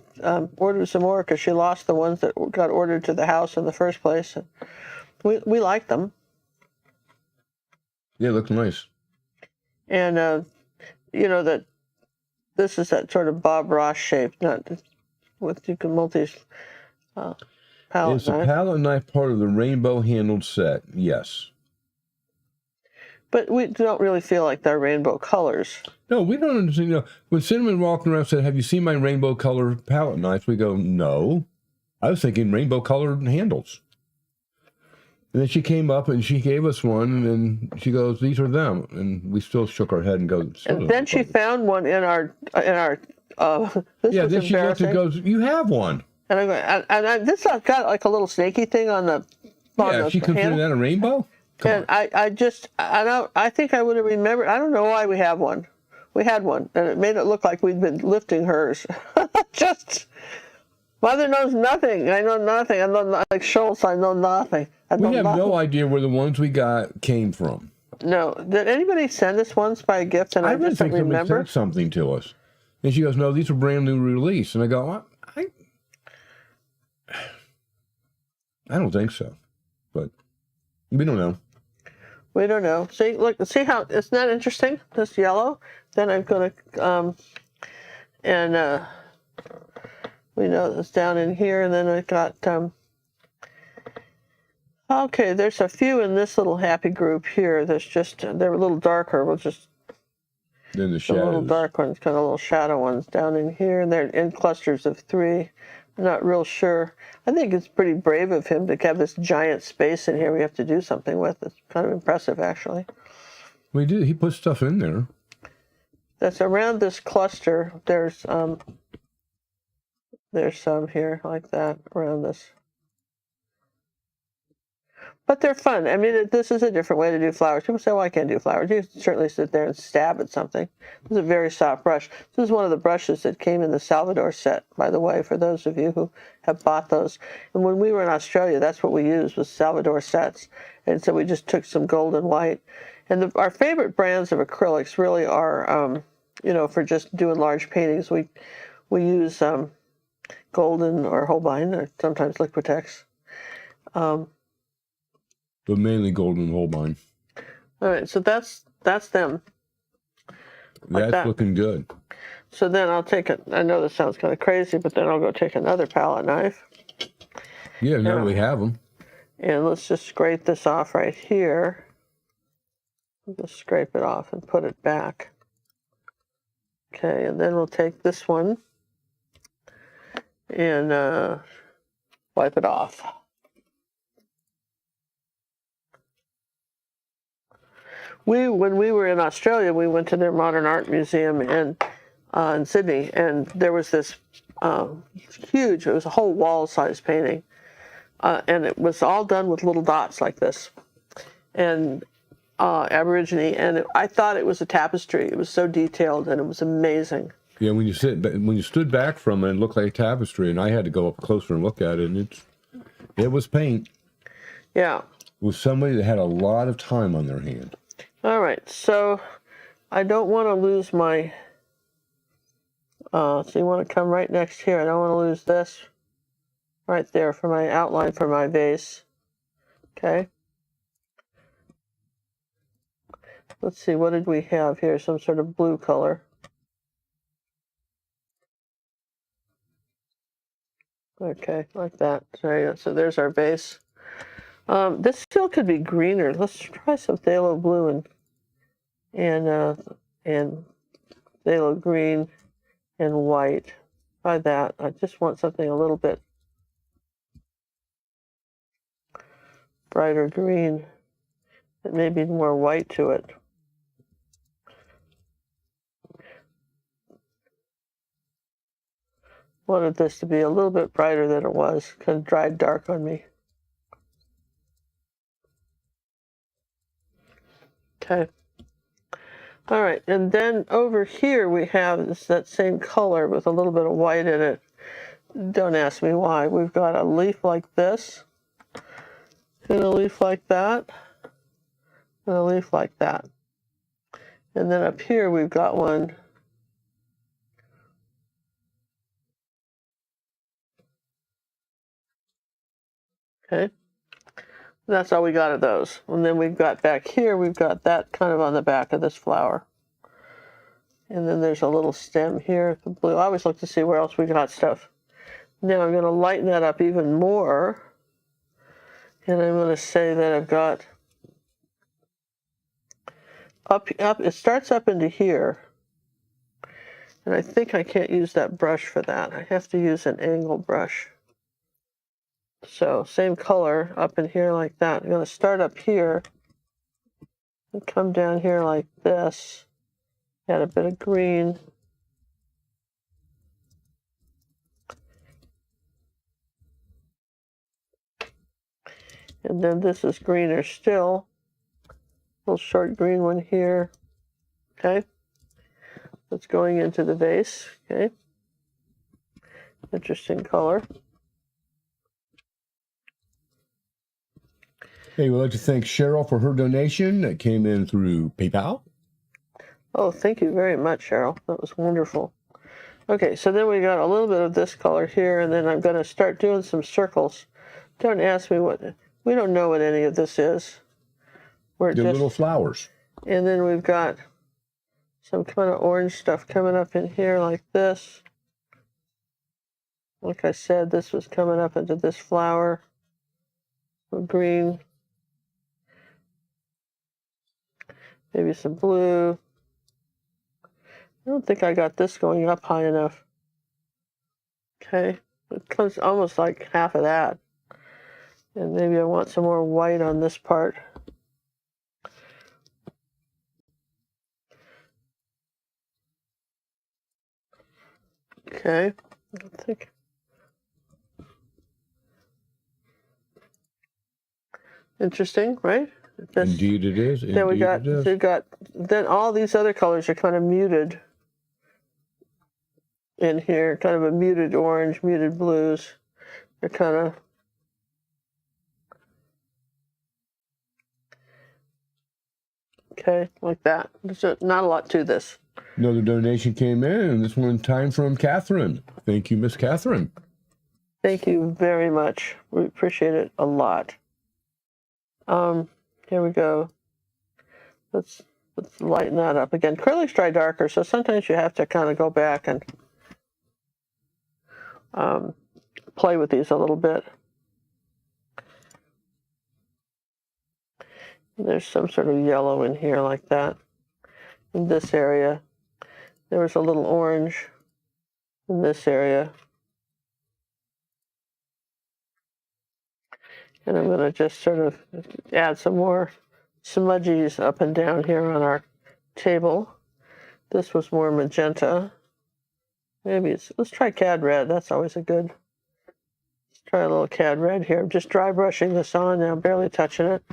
B: ordered some more because she lost the ones that got ordered to the house in the first place. We like them.
A: Yeah, it looks nice.
B: And, you know, that this is that sort of Bob Ross shape, not with, you can palette knife.
A: Is the palette knife part of the rainbow-handled set? Yes.
B: But we don't really feel like they're rainbow colors.
A: No, we don't understand. You know, when Cinnamon walked around and said, "Have you seen my rainbow color palette knife?" We go, "No." I was thinking rainbow colored handles. And then she came up and she gave us one, and she goes, "These are them." And we still shook our head and go.
B: And then she found one in our.
A: Yeah, then she looked and goes, "You have one."
B: And I'm going, this has got like a little snaky thing on the.
A: Yeah, she considered that a rainbow.
B: And I think I would have remembered. I don't know why we have one. We had one, and it made it look like we'd been lifting hers. Just, Mother knows nothing. I know nothing. I know, like Schultz, I know nothing.
A: We have no idea where the ones we got came from.
B: No. Did anybody send us once by a gift? And I just don't remember.
A: Somebody sent something to us. And she goes, "No, these are brand new release." And I go, I don't think so. But we don't know.
B: We don't know. See, look, see how, isn't that interesting? This yellow. Then I'm going to, we know it's down in here, and then I got, okay, there's a few in this little happy group here. There's just, they're a little darker. We'll just,
A: then the shadows.
B: little dark ones, kind of little shadow ones down in here, and they're in clusters of 3. I'm not real sure. I think it's pretty brave of him to have this giant space in here we have to do something with. It's kind of impressive, actually.
A: We do. He put stuff in there.
B: That's around this cluster. There's some here like that around this. But they're fun. I mean, this is a different way to do flowers. People say, "Well, I can't do flowers." You certainly sit there and stab at something. This is a very soft brush. This is one of the brushes that came in the Salvador set, by the way, for those of you who have bought those. And when we were in Australia, that's what we used, was Salvador sets. And so we just took some gold and white. And our favorite brands of acrylics really are, you know, for just doing large paintings. We use Golden or Holbein, or sometimes Liquitex.
A: But mainly Golden Holbein.
B: All right, so that's them.
A: Like that's looking good.
B: So then I'll take it. I know this sounds kind of crazy, but then I'll go take another palette knife.
A: Yeah, now we have them.
B: And let's just scrape this off right here. Just scrape it off and put it back. Okay, and then we'll take this one and wipe it off. When we were in Australia, we went to their modern art museum in Sydney, and there was this huge, it was a whole wall-sized painting, and it was all done with little dots like this, and Aborigine, and I thought it was a tapestry. It was so detailed, and it was amazing.
A: Yeah, when you stood back from it, it looked like a tapestry, and I had to go up closer and look at it, and it was paint.
B: Yeah.
A: It was somebody that had a lot of time on their hand.
B: All right, so I don't want to lose my, so you want to come right next here. I don't want to lose this right there for my outline for my vase. Okay. Let's see, what did we have here? Some sort of blue color. Okay, like that. So there's our base. This still could be greener. Let's try some phthalo blue and phthalo green and white. Try that. I just want something a little bit brighter green. It may be more white to it. Wanted this to be a little bit brighter than it was. Kind of dried dark on me. Okay. All right, and then over here we have that same color with a little bit of white in it. Don't ask me why. We've got a leaf like this, and a leaf like that, and a leaf like that. And then up here we've got one. Okay. That's all we got of those. And then we've got back here, we've got that kind of on the back of this flower. And then there's a little stem here, the blue. I always look to see where else we got stuff. Now I'm going to lighten that up even more. And I'm going to say that I've got up, it starts up into here. And I think I can't use that brush for that. I have to use an angle brush. So same color up in here like that. I'm going to start up here and come down here like this. Add a bit of green. And then this is greener still. Little short green one here. Okay. That's going into the vase. Okay. Interesting color.
A: Hey, we'd like to thank Cheryl for her donation that came in through PayPal.
B: Oh, thank you very much, Cheryl. That was wonderful. Okay, so then we got a little bit of this color here, and then I'm going to start doing some circles. Don't ask me what, we don't know what any of this is.
A: They're just little flowers.
B: And then we've got some kind of orange stuff coming up in here like this. Like I said, this was coming up into this flower. Some green. Maybe some blue. I don't think I got this going up high enough. Okay, it comes almost like half of that. And maybe I want some more white on this part. Okay, I think. Interesting, right?
A: Indeed it is.
B: Then we got, then all these other colors are kind of muted in here, kind of a muted orange, muted blues. They're kind of, okay, like that. There's not a lot to this.
A: Another donation came in, and this one time from Catherine. Thank you, Miss Catherine.
B: Thank you very much. We appreciate it a lot. Here we go. Let's lighten that up again. Acrylics dry darker, so sometimes you have to kind of go back and play with these a little bit. There's some sort of yellow in here like that. In this area, there was a little orange in this area. And I'm going to just sort of add some more smudgies up and down here on our table. This was more magenta. Maybe let's try cad red. That's always a good. Let's try a little cad red here. I'm just dry brushing this on now, barely touching it.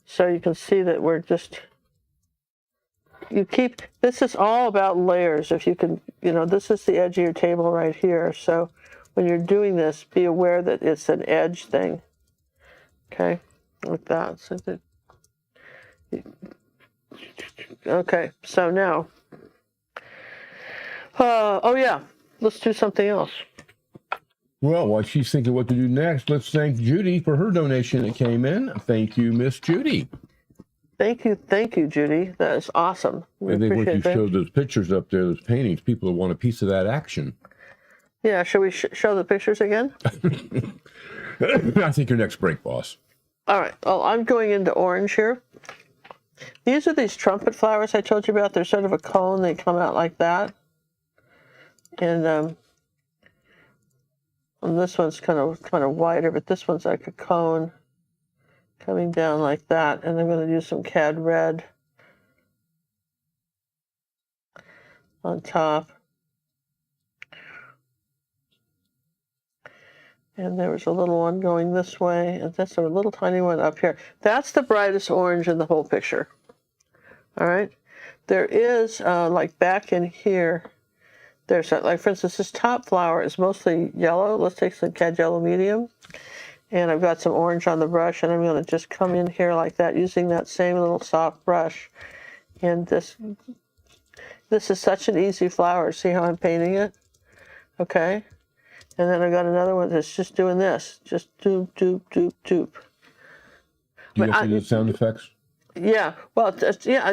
B: So you can see that we're just, this is all about layers. If you can, this is the edge of your table right here. So when you're doing this, be aware that it's an edge thing. Okay, like that. So okay, so now, oh yeah, let's do something else.
A: Well, while she's thinking what to do next, let's thank Judy for her donation that came in. Thank you, Miss Judy.
B: Thank you, Judy. That is awesome.
A: I think once you showed those pictures up there, those paintings, people will want a piece of that action.
B: Yeah, should we show the pictures again?
A: I think your next break, boss.
B: All right. Well, I'm going into orange here. These are these trumpet flowers I told you about. They're sort of a cone. They come out like that. And this one's kind of wider, but this one's like a cone coming down like that. And I'm going to use some cad red on top. And there was a little one going this way, and that's a little tiny one up here. That's the brightest orange in the whole picture. All right? There is, like back in here, there's, like for instance, this top flower is mostly yellow. Let's take some cad yellow medium. And I've got some orange on the brush, and I'm going to just come in here like that using that same little soft brush. And this is such an easy flower. See how I'm painting it? Okay? And then I've got another one that's just doing this. Just doop, doop, doop, doop.
A: Do you have to do sound effects?
B: Yeah. Well,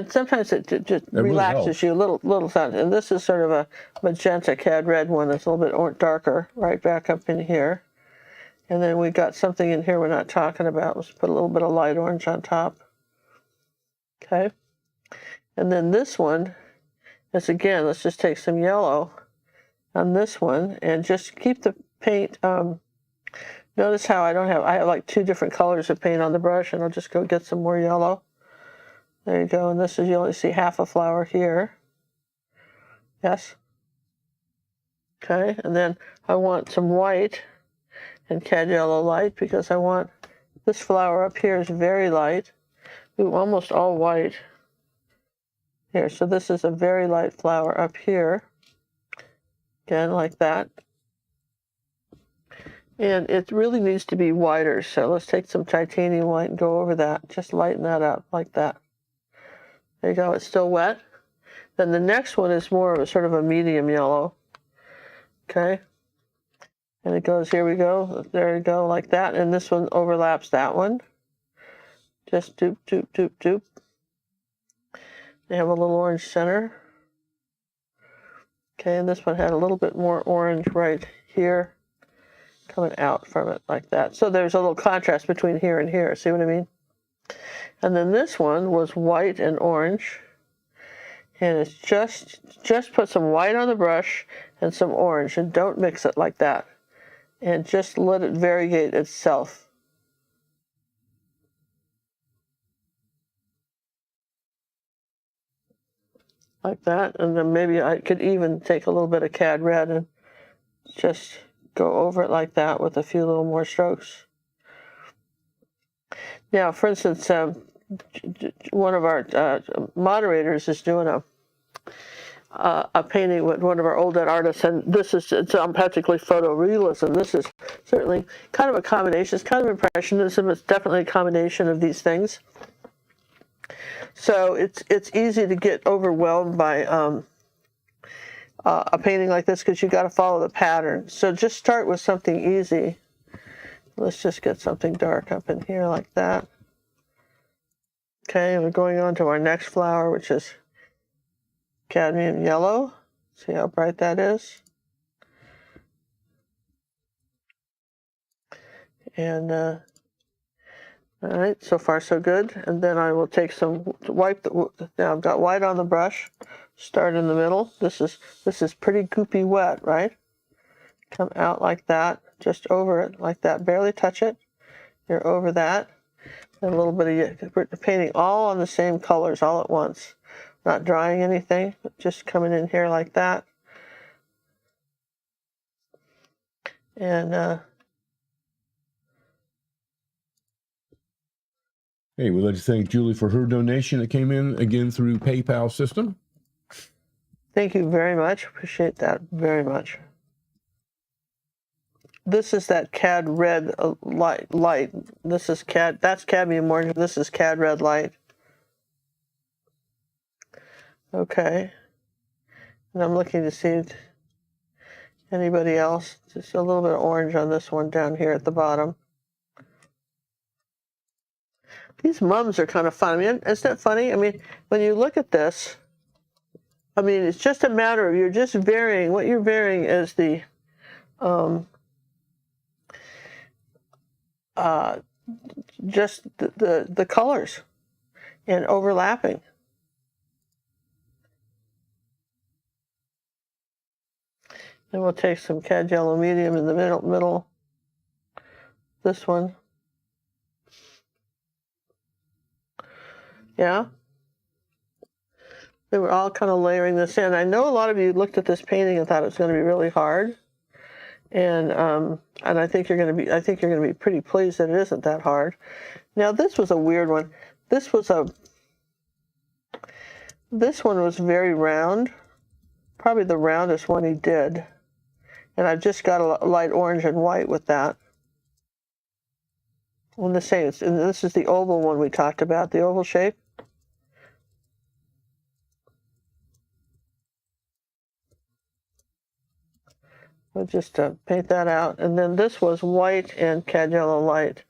B: sometimes it just relaxes you, little sound. And this is sort of a magenta cad red one that's a little bit darker, right back up in here. And then we got something in here we're not talking about. Let's put a little bit of light orange on top. Okay. And then this one is, again, let's just take some yellow on this one and just keep the paint. Notice how I have like two different colors of paint on the brush, and I'll just go get some more yellow. There you go. And this is, you only see half a flower here. Yes. Okay. And then I want some white and cad yellow light, because I want this flower up here is very light. Almost all white here. So this is a very light flower up here. Again, like that. And it really needs to be wider. So let's take some titanium white and go over that. Just lighten that up like that. There you go. It's still wet. Then the next one is more of a sort of a medium yellow. Okay. And it goes, here we go. There you go, like that. And this one overlaps that one. Just doop, doop, doop, doop. They have a little orange center. Okay, and this one had a little bit more orange right here, coming out from it like that. So there's a little contrast between here and here. See what I mean? And then this one was white and orange. And it's just put some white on the brush and some orange, and don't mix it like that. And just let it variegate itself. Like that. And then maybe I could even take a little bit of cad red and just go over it like that with a few little more strokes. Now, for instance, one of our moderators is doing a painting with one of our old dead artists, and it's practically photorealism. This is certainly kind of a combination. It's kind of impressionism. It's definitely a combination of these things. So it's easy to get overwhelmed by a painting like this because you got to follow the pattern. So just start with something easy. Let's just get something dark up in here like that. Okay, and we're going on to our next flower, which is cadmium yellow. See how bright that is? And all right, so far so good. And then I will take some now I've got white on the brush. Start in the middle. This is pretty goopy wet, right? Come out like that, just over it like that. Barely touch it. You're over that. And a little bit of painting all on the same colors all at once. Not drying anything, just coming in here like that. And
A: hey, we'd like to thank Julie for her donation that came in again through PayPal system.
B: Thank you very much. Appreciate that very much. This is that cad red light. This is that's cadmium orange. This is cad red light. Okay. And I'm looking to see anybody else. Just a little bit of orange on this one down here at the bottom. These mums are kind of fun. I mean, isn't it funny? I mean, when you look at this, I mean, it's just a matter of you're just varying. What you're varying is the just the colors and overlapping. Then we'll take some cad yellow medium in the middle. This one. Yeah. They were all kind of layering this in. I know a lot of you looked at this painting and thought it was going to be really hard. And I think you're going to be pretty pleased that it isn't that hard. Now this was a weird one. This one was very round, probably the roundest one he did. And I've just got a light orange and white with that. On the same, and this is the oval one we talked about, the oval shape. We'll just paint that out. And then this was white and cad yellow light.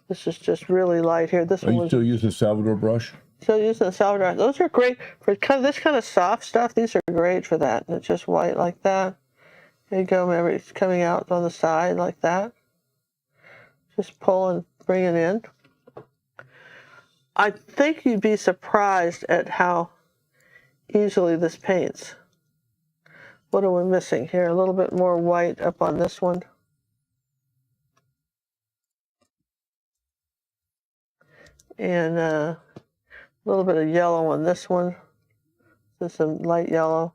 B: This is just really light here. This
A: Are you still using Salvador brush?
B: Still using the Salvador. Those are great for this kind of soft stuff. These are great for that. And it's just white like that. There you go. Remember, it's coming out on the side like that. Just pull and bring it in. I think you'd be surprised at how easily this paints. What are we missing here? A little bit more white up on this one. And a little bit of yellow on this one. This is some light yellow.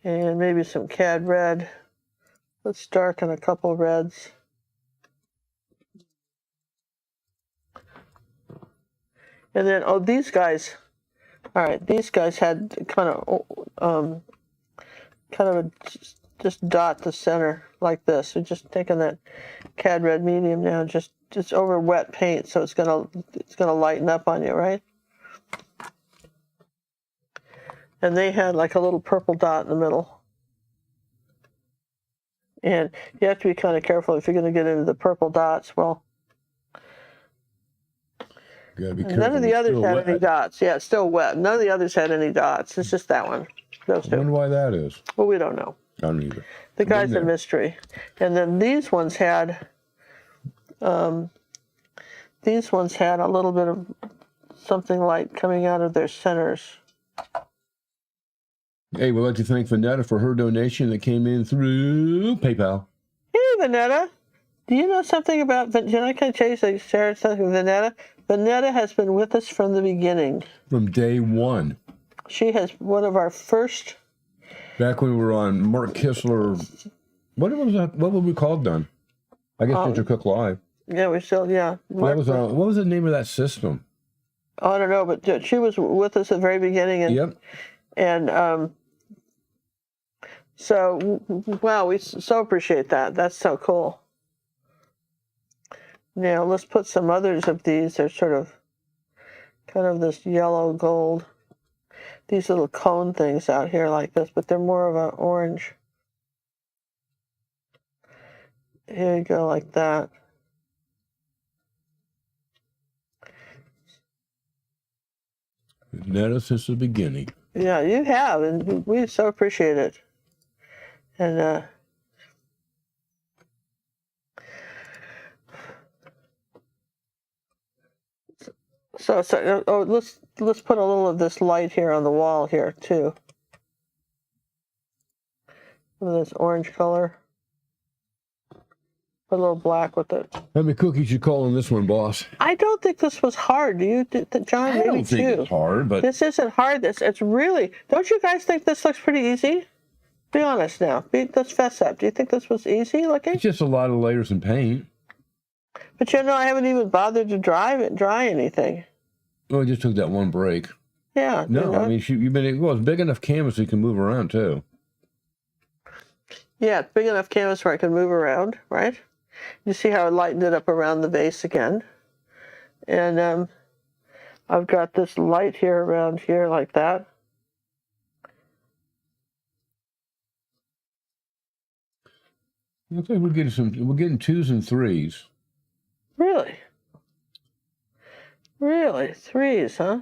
B: And maybe some cad red. Let's darken a couple reds. And then, oh, these guys. All right, these guys had kind of just dot the center like this. So just taking that cad red medium now, just over wet paint, so it's gonna lighten up on you, right? And they had like a little purple dot in the middle. And you have to be kind of careful if you're going to get into the purple dots. Well,
A: you gotta be careful.
B: None of the others had any dots. Yeah, it's still wet. None of the others had any dots. It's just that one. Those two.
A: I wonder why that is.
B: Well, we don't know.
A: I don't either.
B: The guy's a mystery. And then these ones had a little bit of something light coming out of their centers.
A: Hey, we'd like to thank Vanetta for her donation that came in through PayPal.
B: Hey, Vanetta. Do you know something about, can I tell you, Sarah, something Vanetta? Vanetta has been with us from the beginning.
A: From day one.
B: She has one of our first.
A: Back when we were on Mark Kistler, what was that? What were we called then? I guess gingercooklive.
B: Yeah, we still, yeah.
A: What was the name of that system?
B: Oh, I don't know, but she was with us at the very beginning. And,
A: yep.
B: And so, wow, we so appreciate that. That's so cool. Now, let's put some others of these. They're sort of kind of this yellow gold. These little cone things out here like this, but they're more of an orange. Here you go, like that.
A: You've known us since the beginning.
B: Yeah, you have, and we so appreciate it. And let's put a little of this light here on the wall here too. Some of this orange color. Put a little black with it.
A: How many cookies you calling this one, boss?
B: I don't think this was hard. Do you, John?
A: I don't think it's hard, but
B: this isn't hard. It's really. Don't you guys think this looks pretty easy? Be honest now. Let's fess up. Do you think this was easy looking?
A: It's just a lot of layers of paint.
B: But you know, I haven't even bothered to dry anything.
A: Oh, I just took that one break.
B: Yeah.
A: No,
B: you know?
A: I mean, it's big enough canvas you can move around too.
B: Yeah, it's big enough canvas where I can move around, right? You see how I lightened it up around the vase again. And I've got this light here around here like that.
A: Looks like we're getting 2s and 3s.
B: Really? Really? 3s, huh?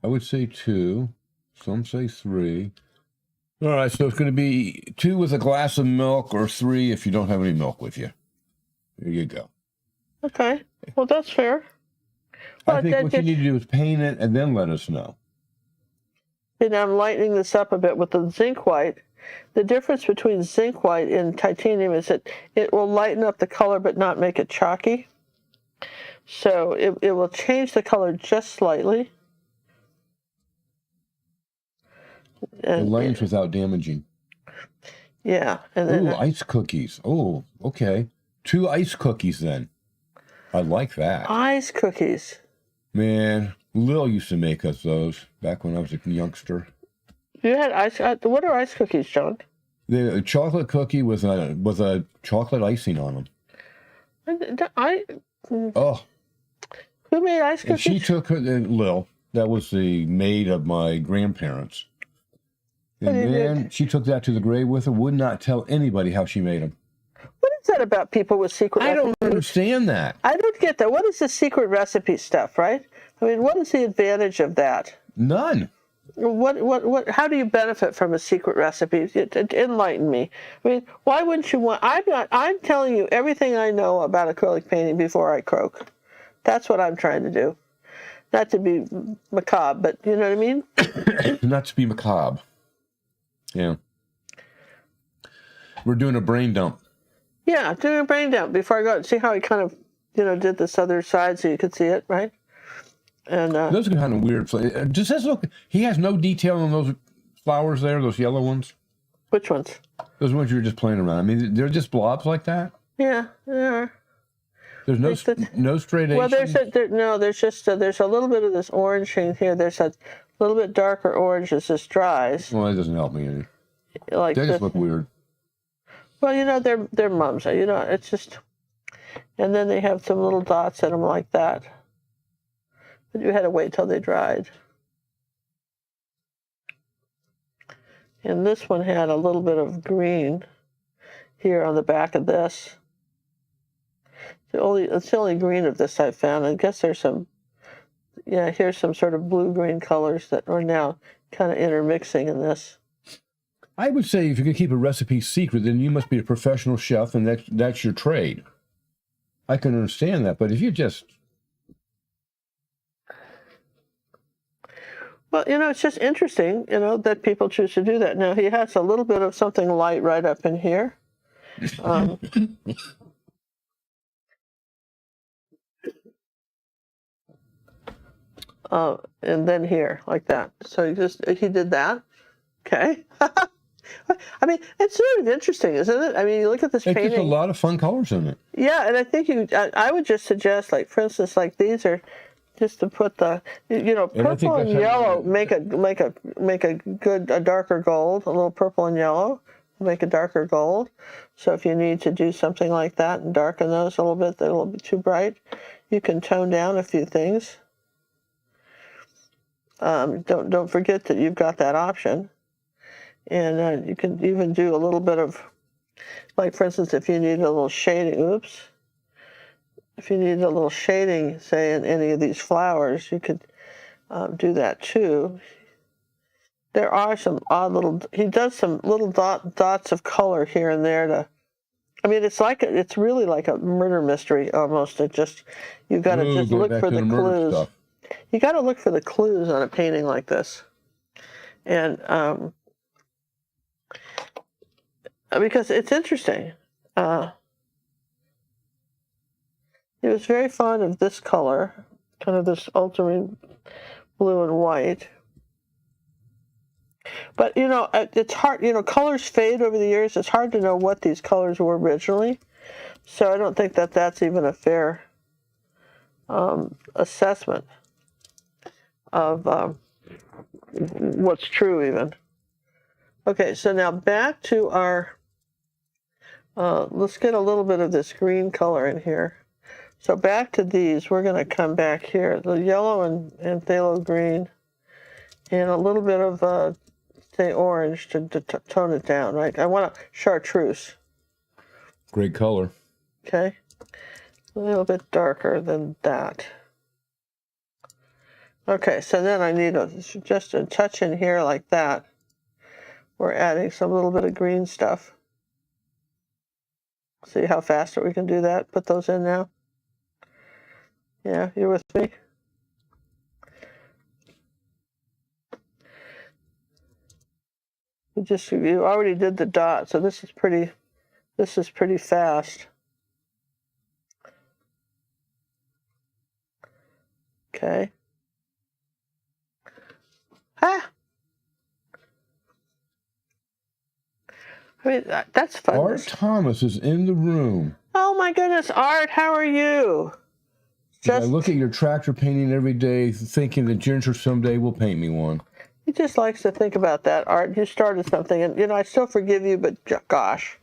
A: I would say 2. Some say 3. All right, so it's going to be 2 with a glass of milk or 3 if you don't have any milk with you. There you go.
B: Okay. Well, that's fair. Well,
A: I think what you need to do is paint it and then let us know.
B: And I'm lightening this up a bit with the zinc white. The difference between zinc white and titanium is that it will lighten up the color but not make it chalky. So it will change the color just slightly.
A: And the lanes without damaging.
B: Yeah. And then,
A: ice cookies. Oh, okay. 2 ice cookies then. I like that.
B: Ice cookies.
A: Man, Lil used to make us those back when I was a youngster.
B: You had ice. What are ice cookies, John?
A: They're a chocolate cookie with a chocolate icing on them. Oh.
B: Who made ice cookies?
A: And she took Lil. That was the maid of my grandparents. And then she took that to the grave with her. Would not tell anybody how she made them.
B: What is that about people with secret recipes?
A: I don't understand that.
B: I don't get that. What is the secret recipe stuff, right? I mean, what is the advantage of that?
A: None.
B: How do you benefit from a secret recipe? Enlighten me. I mean, why wouldn't you want, I'm telling you everything I know about acrylic painting before I croak. That's what I'm trying to do. Not to be macabre, but you know what I mean?
A: Not to be macabre. Yeah. We're doing a brain dump.
B: Yeah, doing a brain dump before I go. See how I kind of, did this other side so you could see it, right? And
A: those are kind of weird. Just look. He has no detail on those flowers there, those yellow ones.
B: Which ones?
A: Those ones you were just playing around. I mean, they're just blobs like that.
B: Yeah, they are.
A: There's no straight.
B: Well, there's a little bit of this orange thing here. There's a little bit darker orange as this dries.
A: Well, that doesn't help me any.
B: Like
A: they just look weird.
B: Well, they're mums. It's just, and then they have some little dots in them like that. But you had to wait till they dried. And this one had a little bit of green here on the back of this. It's the only green of this I found. I guess there's some, here's some sort of blue-green colors that are now kind of intermixing in this.
A: I would say if you can keep a recipe secret, then you must be a professional chef, and that's your trade. I can understand that, but if you just...
B: Well, it's just interesting, that people choose to do that. Now, he has a little bit of something light right up in here. And then here, like that. So he did that. Okay. I mean, it's sort of interesting, isn't it? I mean, you look at this painting.
A: There's a lot of fun colors in it.
B: Yeah, and I think I would just suggest, like, for instance, like these are just to put the, purple and yellow make a darker gold. A little purple and yellow make a darker gold. So if you need to do something like that and darken those a little bit, they're a little bit too bright, you can tone down a few things. don't forget that you've got that option. And you can even do a little bit of, like for instance, if you need a little shading, if you need a little shading, say in any of these flowers, you could do that too. There are some odd little, he does some little dots of color here and there to, I mean, it's really like a murder mystery almost. You've got to just look for the clues. You got to look for the clues on a painting like this. And because it's interesting. He was very fond of this color, kind of this ultramarine blue and white. But, you know, it's hard, you know, colors fade over the years. It's hard to know what these colors were originally. So I don't think that that's even a fair assessment of what's true even. Okay, so now back to our, let's get a little bit of this green color in here. So back to these, we're going to come back here, the yellow and phthalo green, and a little bit of, say, orange to tone it down, right? I want a chartreuse.
A: Great color.
B: Okay. A little bit darker than that. Okay, so then I need just a touch in here like that. We're adding some little bit of green stuff. See how fast we can do that? Put those in now. Yeah, you with me? You already did the dot, so this is pretty fast. Okay. Ah! I mean, that's fun.
A: Art Thomas is in the room.
B: Oh my goodness, Art, how are you?
A: I look at your tractor painting every day, thinking that Ginger someday will paint me one.
B: He just likes to think about that, Art. You started something, and, you know, I still forgive you, but gosh.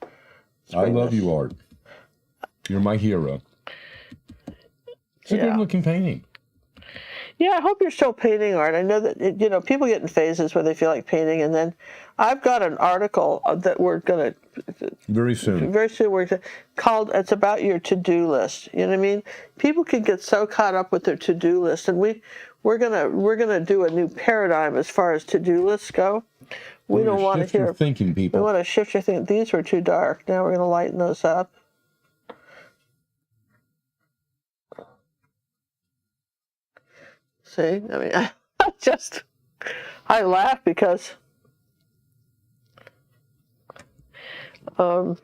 A: I love you, Art. You're my hero. It's a good-looking painting.
B: Yeah, I hope you're still painting, Art. I know that, you know, people get in phases where they feel like painting, and then I've got an article that we're going to...
A: Very soon,
B: it's about your to-do list. You know what I mean? People can get so caught up with their to-do list, and we're gonna do a new paradigm as far as to-do lists go. We don't want to hear...
A: Shift your thinking, people.
B: We want to shift your thinking. These were too dark. Now we're going to lighten those up. See, I mean, I laugh because you'd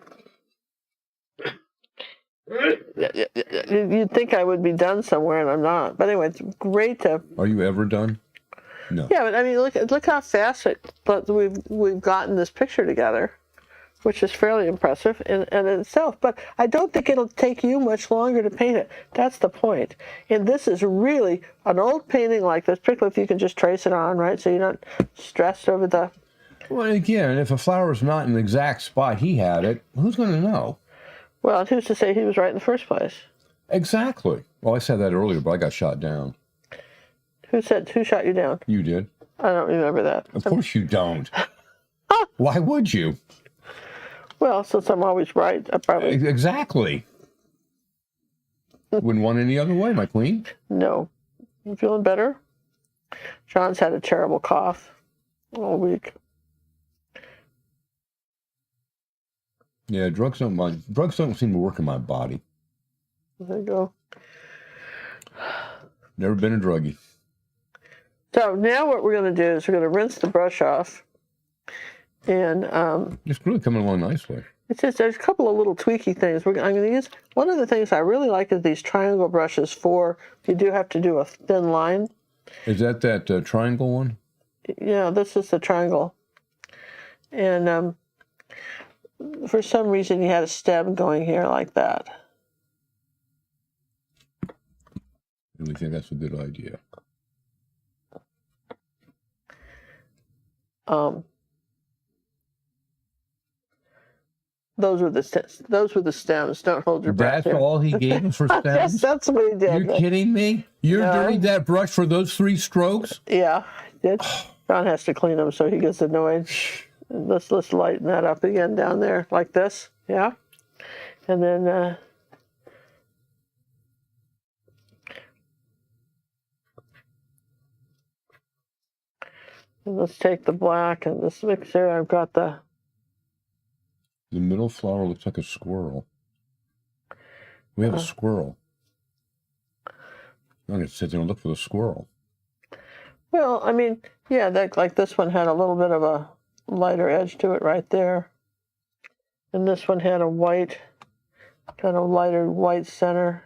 B: think I would be done somewhere, and I'm not. But anyway, it's great to... Are
A: you ever done? No.
B: Yeah, but I mean, look how fast we've gotten this picture together, which is fairly impressive in itself. But I don't think it'll take you much longer to paint it. That's the point. And this is really an old painting like this, particularly if you can just trace it on, right? So you're not stressed over the...
A: Well, again, if a flower's not in the exact spot he had it, who's going to know?
B: Well, who's to say he was right in the first place?
A: Exactly. Well, I said that earlier, but I got shot down.
B: Who shot you down?
A: You did.
B: I don't remember that.
A: Of course you don't. Why would you?
B: Well, since I'm always right, I probably...
A: Exactly. Wouldn't want any other way, my queen.
B: No. You feeling better? John's had a terrible cough all week.
A: Yeah, drugs don't seem to work in my body.
B: There you go.
A: Never been a druggie.
B: So now what we're going to do is we're going to rinse the brush off. And
A: it's really coming along nicely.
B: It's just, there's a couple of little tweaky things. I'm going to use, one of the things I really like is these triangle brushes for, you do have to do a thin line.
A: Is that triangle one?
B: Yeah, this is the triangle. And for some reason you had a stem going here like that.
A: I really think that's a good idea.
B: Those were the stems. Don't hold your breath.
A: That's all he gave us for stems?
B: Yes, that's what he did.
A: You're kidding me? You're dirty that brush for those 3 strokes?
B: Yeah, did. John has to clean them so he gets annoyed. Let's lighten that up again down there like this. Yeah. And then and let's take the black and this mixer. I've got the
A: middle flower looks like a squirrel. We have a squirrel. I'm going to sit there and look for the squirrel.
B: Well, I mean, yeah, like this one had a little bit of a lighter edge to it right there. And this one had a white, kind of lighter white center.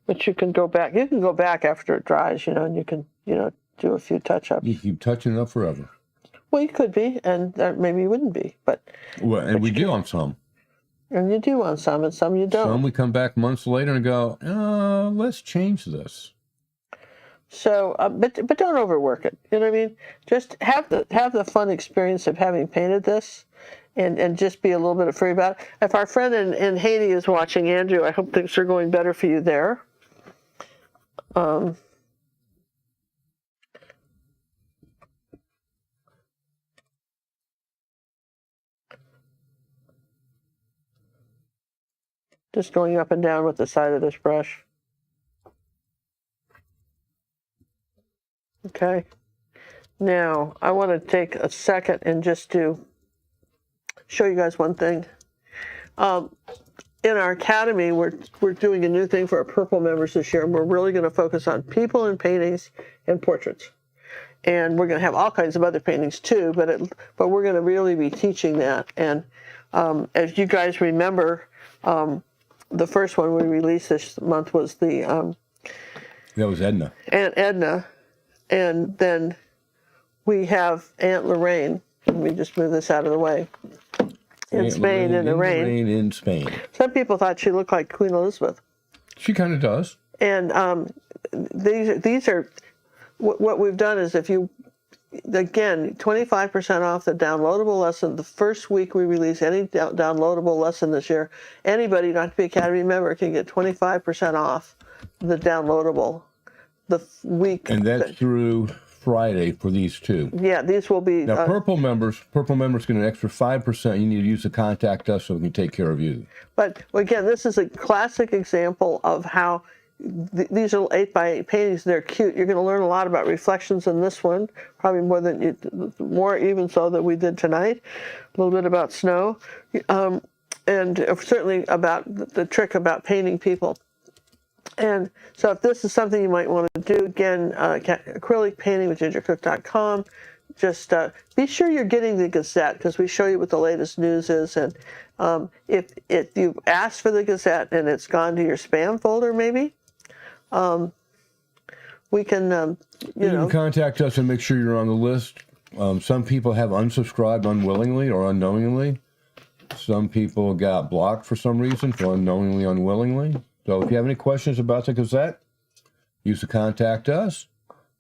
B: But you can go back. You can go back after it dries, and you can, do a few touch-ups.
A: You keep touching it up forever.
B: Well, you could be, and maybe you wouldn't be, but...
A: Well, and we do on some.
B: And you do on some, and some you don't.
A: Some we come back months later and go, let's change this.
B: So, but don't overwork it. You know what I mean? Just have the fun experience of having painted this, and just be a little bit free about it. If our friend in Haiti is watching, Andrew, I hope things are going better for you there. Just going up and down with the side of this brush. Okay. Now, I want to take a second and just show you guys one thing. In our academy, we're doing a new thing for our Purple members this year, and we're really going to focus on people and paintings and portraits. And we're going to have all kinds of other paintings too, but we're going to really be teaching that. And as you guys remember, the first one we released this month was that was Edna. Aunt Edna. And then we have Aunt Lorraine. Let me just move this out of the way. In Spain, in the rain.
A: In Spain.
B: Some people thought she looked like Queen Elizabeth.
A: She kind of does.
B: And these are what we've done is again, 25% off the downloadable lesson. The first week we release any downloadable lesson this year, anybody not to be Academy member can get 25% off the downloadable the week.
A: And that's through Friday for these two.
B: Yeah, these will be.
A: Now, Purple members get an extra 5%. You need to use the Contact Us so we can take care of you.
B: But again, this is a classic example of how these are 8x8 paintings. They're cute. You're going to learn a lot about reflections in this one, probably more even so than we did tonight. A little bit about snow, and certainly about the trick about painting people. And so if this is something you might want to do, again, acrylic painting with gingercook.com. Just be sure you're getting the Gazette, because we show you what the latest news is. And if you've asked for the Gazette and it's gone to your spam folder, maybe, we can, you can
A: contact us and make sure you're on the list. Some people have unsubscribed unwillingly or unknowingly. Some people got blocked for some reason, for unknowingly, unwillingly. So if you have any questions about the Gazette, use the Contact Us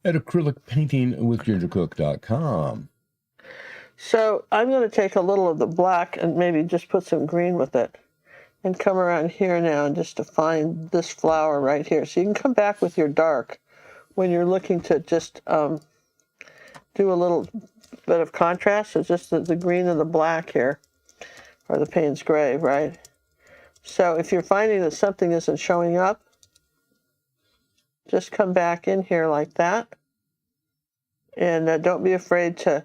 A: at acrylicpaintingwithgingercook.com.
B: So I'm going to take a little of the black and maybe just put some green with it and come around here now and just define this flower right here. So you can come back with your dark when you're looking to just do a little bit of contrast. So just the green and the black here, or the Payne's Gray, right? So if you're finding that something isn't showing up, just come back in here like that. And don't be afraid to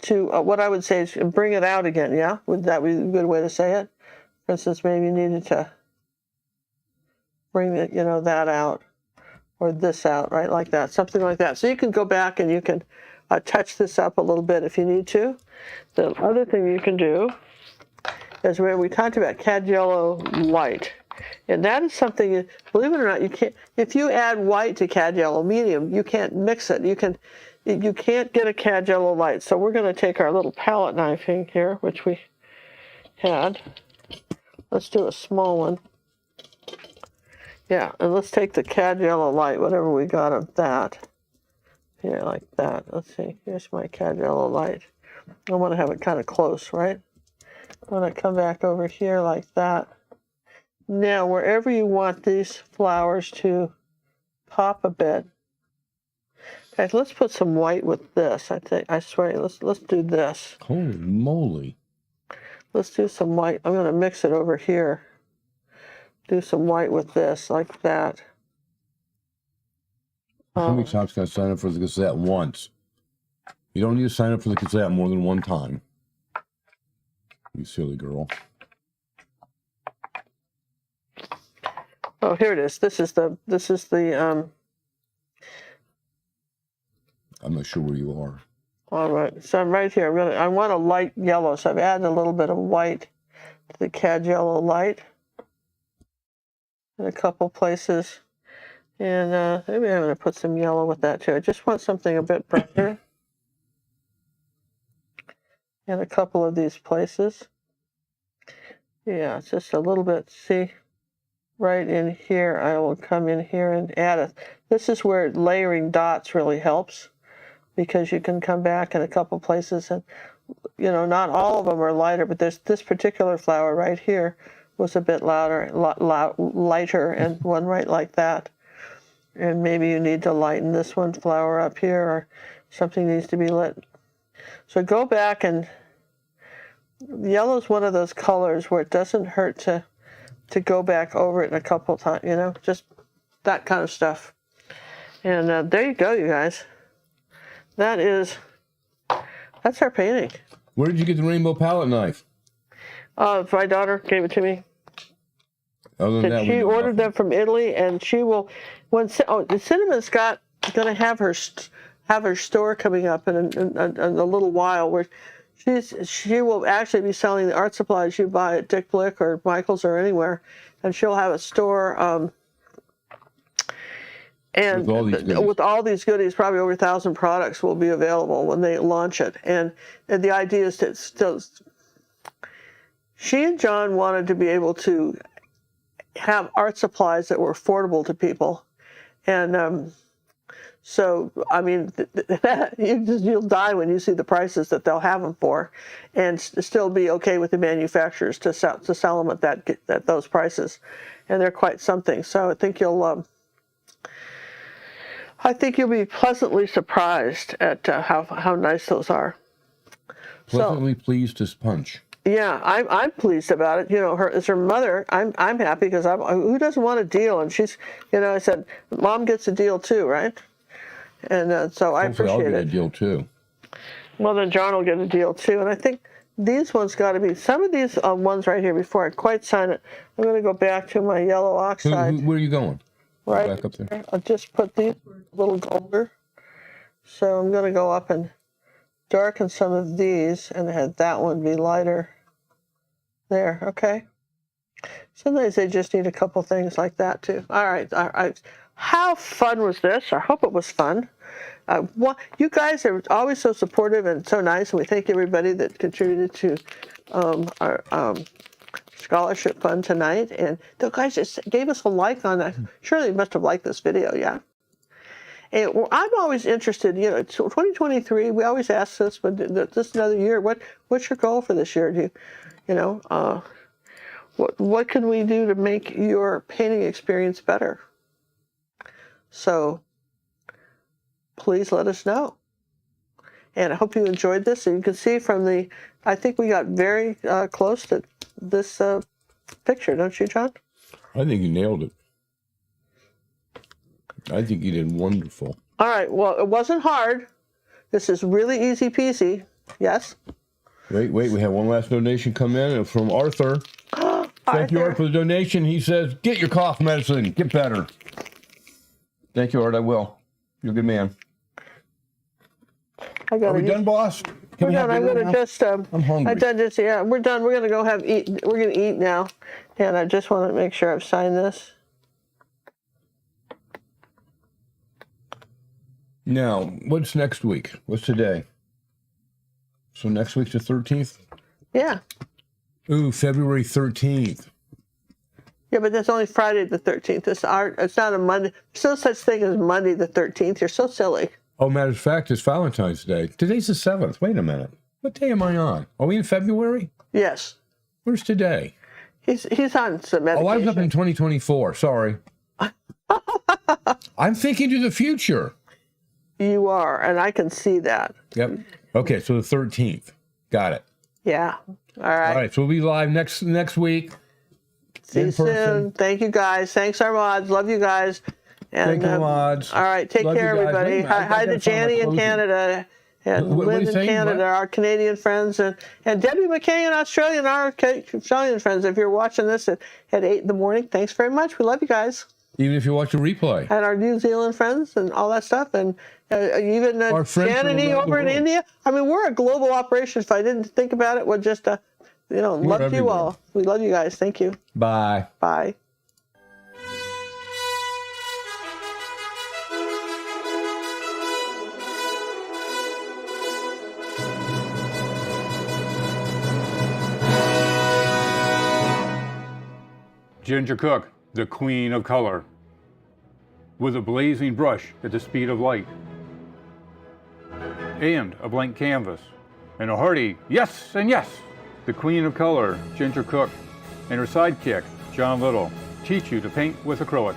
B: what I would say is bring it out again, yeah? Would that be a good way to say it? For instance, maybe you needed to bring that out, or this out, right? Like that, something like that. So you can go back and you can touch this up a little bit if you need to. The other thing you can do is where we talked about cad yellow light. And that is something, believe it or not, you can't, if you add white to cad yellow medium, you can't mix it. You can't get a cad yellow light. So we're going to take our little palette knife in here, which we had. Let's do a small one. Yeah, and let's take the cad yellow light, whatever we got of that. Yeah, like that. Let's see, here's my cad yellow light. I want to have it kind of close, right? I'm going to come back over here like that. Now, wherever you want these flowers to pop a bit. Okay, let's put some white with this. I swear, let's do this.
A: Holy moly.
B: Let's do some white. I'm going to mix it over here. Do some white with this, like that.
A: How many times can I sign up for the Gazette? Once. You don't need to sign up for the Gazette more than one time. You silly girl.
B: Oh, here it is. This is the
A: I'm not sure where you are.
B: All right, so I'm right here. I want a light yellow, so I've added a little bit of white to the cad yellow light in a couple places. And maybe I'm going to put some yellow with that too. I just want something a bit brighter in a couple of these places. Yeah, just a little bit. See, right in here, I will come in here and add it. This is where layering dots really helps, because you can come back in a couple places and, you know, not all of them are lighter, but there's this particular flower right here was a bit lighter, and one right like that. And maybe you need to lighten this one flower up here, or something needs to be lit. So go back, and yellow is one of those colors where it doesn't hurt to go back over it in a couple times, you know, just that kind of stuff. And there you go, you guys. That's our painting.
A: Where did you get the rainbow palette knife?
B: My daughter gave it to me.
A: Other than that,
B: she ordered them from Italy, and she will. Cinnamon's going to have her store coming up in a little while, where she will actually be selling the art supplies you buy at Dick Blick or Michael's or anywhere, and she'll have a store. And with all these goodies, probably over 1,000 products will be available when they launch it. And the idea is that she and John wanted to be able to have art supplies that were affordable to people. And so, I mean, you'll die when you see the prices that they'll have them for, and still be okay with the manufacturers to sell them at those prices. And they're quite something. So I think you'll be pleasantly surprised at how nice those are.
A: Pleasantly pleased as punch.
B: Yeah, I'm pleased about it. You know, as her mother, I'm happy, because who doesn't want a deal? And she's, you know, I said, Mom gets a deal too, right? And so I appreciate it.
A: I'll get a deal too.
B: Well, then John will get a deal too. And I think these ones got to be, some of these ones right here, before I quite sign it, I'm going to go back to my yellow oxide.
A: Where are you going?
B: Right
A: back up there.
B: I'll just put these a little golder. So I'm going to go up and darken some of these and have that one be lighter. There, okay. Sometimes they just need a couple things like that too. All right. How fun was this? I hope it was fun. You guys are always so supportive and so nice, and we thank everybody that contributed to our scholarship fund tonight. And the guys just gave us a like on that. Surely you must have liked this video, yeah? And I'm always interested, you know, 2023, we always ask this, but this another year, what's your goal for this year? What can we do to make your painting experience better? So please let us know. And I hope you enjoyed this. And you can see from I think we got very close to this picture, don't you, John?
A: I think you nailed it. I think you did wonderful.
B: All right. Well, it wasn't hard. This is really easy peasy. Yes?
A: Wait. We have one last donation come in from Arthur. Thank you, Art, for the donation. He says, get your cough medicine. Get better. Thank you, Art. I will. You're a good man. Are we done, boss?
B: We're done. I'm going to just...
A: I'm hungry.
B: I'm done. Yeah, we're done. We're going to go eat. We're going to eat now. And I just want to make sure I've signed this.
A: Now, what's next week? What's today? So next week's the 13th?
B: Yeah.
A: Ooh, February 13th.
B: Yeah, but that's only Friday the 13th. It's not a Monday. There's no such thing as Monday the 13th. You're so silly.
A: Oh, matter of fact, it's Valentine's Day. Today's the 7th. Wait a minute. What day am I on? Are we in February?
B: Yes.
A: Where's today?
B: He's on some medication.
A: Oh, I was up in 2024. Sorry. I'm thinking to the future.
B: You are, and I can see that.
A: Yep. Okay, so the 13th. Got it.
B: Yeah. All right.
A: All right, so we'll be live next week.
B: See you soon. Thank you, guys. Thanks, our mods. Love you guys. And,
A: thank you, mods.
B: All right, take care, everybody. Hi to Janny in Canada. And Lynn in Canada, our Canadian friends, and Debbie McKay in Australia, and our Australian friends. If you're watching this at 8 in the morning, thanks very much. We love you guys.
A: Even if you watch a replay.
B: And our New Zealand friends and all that stuff. And even Janny over in India. I mean, we're a global operation. If I didn't think about it, we're just, love you all. We love you guys. Thank you.
A: Bye.
B: Bye.
C: Ginger Cook, the queen of color, with a blazing brush at the speed of light, and a blank canvas, and a hearty yes and yes. The queen of color, Ginger Cook, and her sidekick, John Little, teach you to paint with acrylics.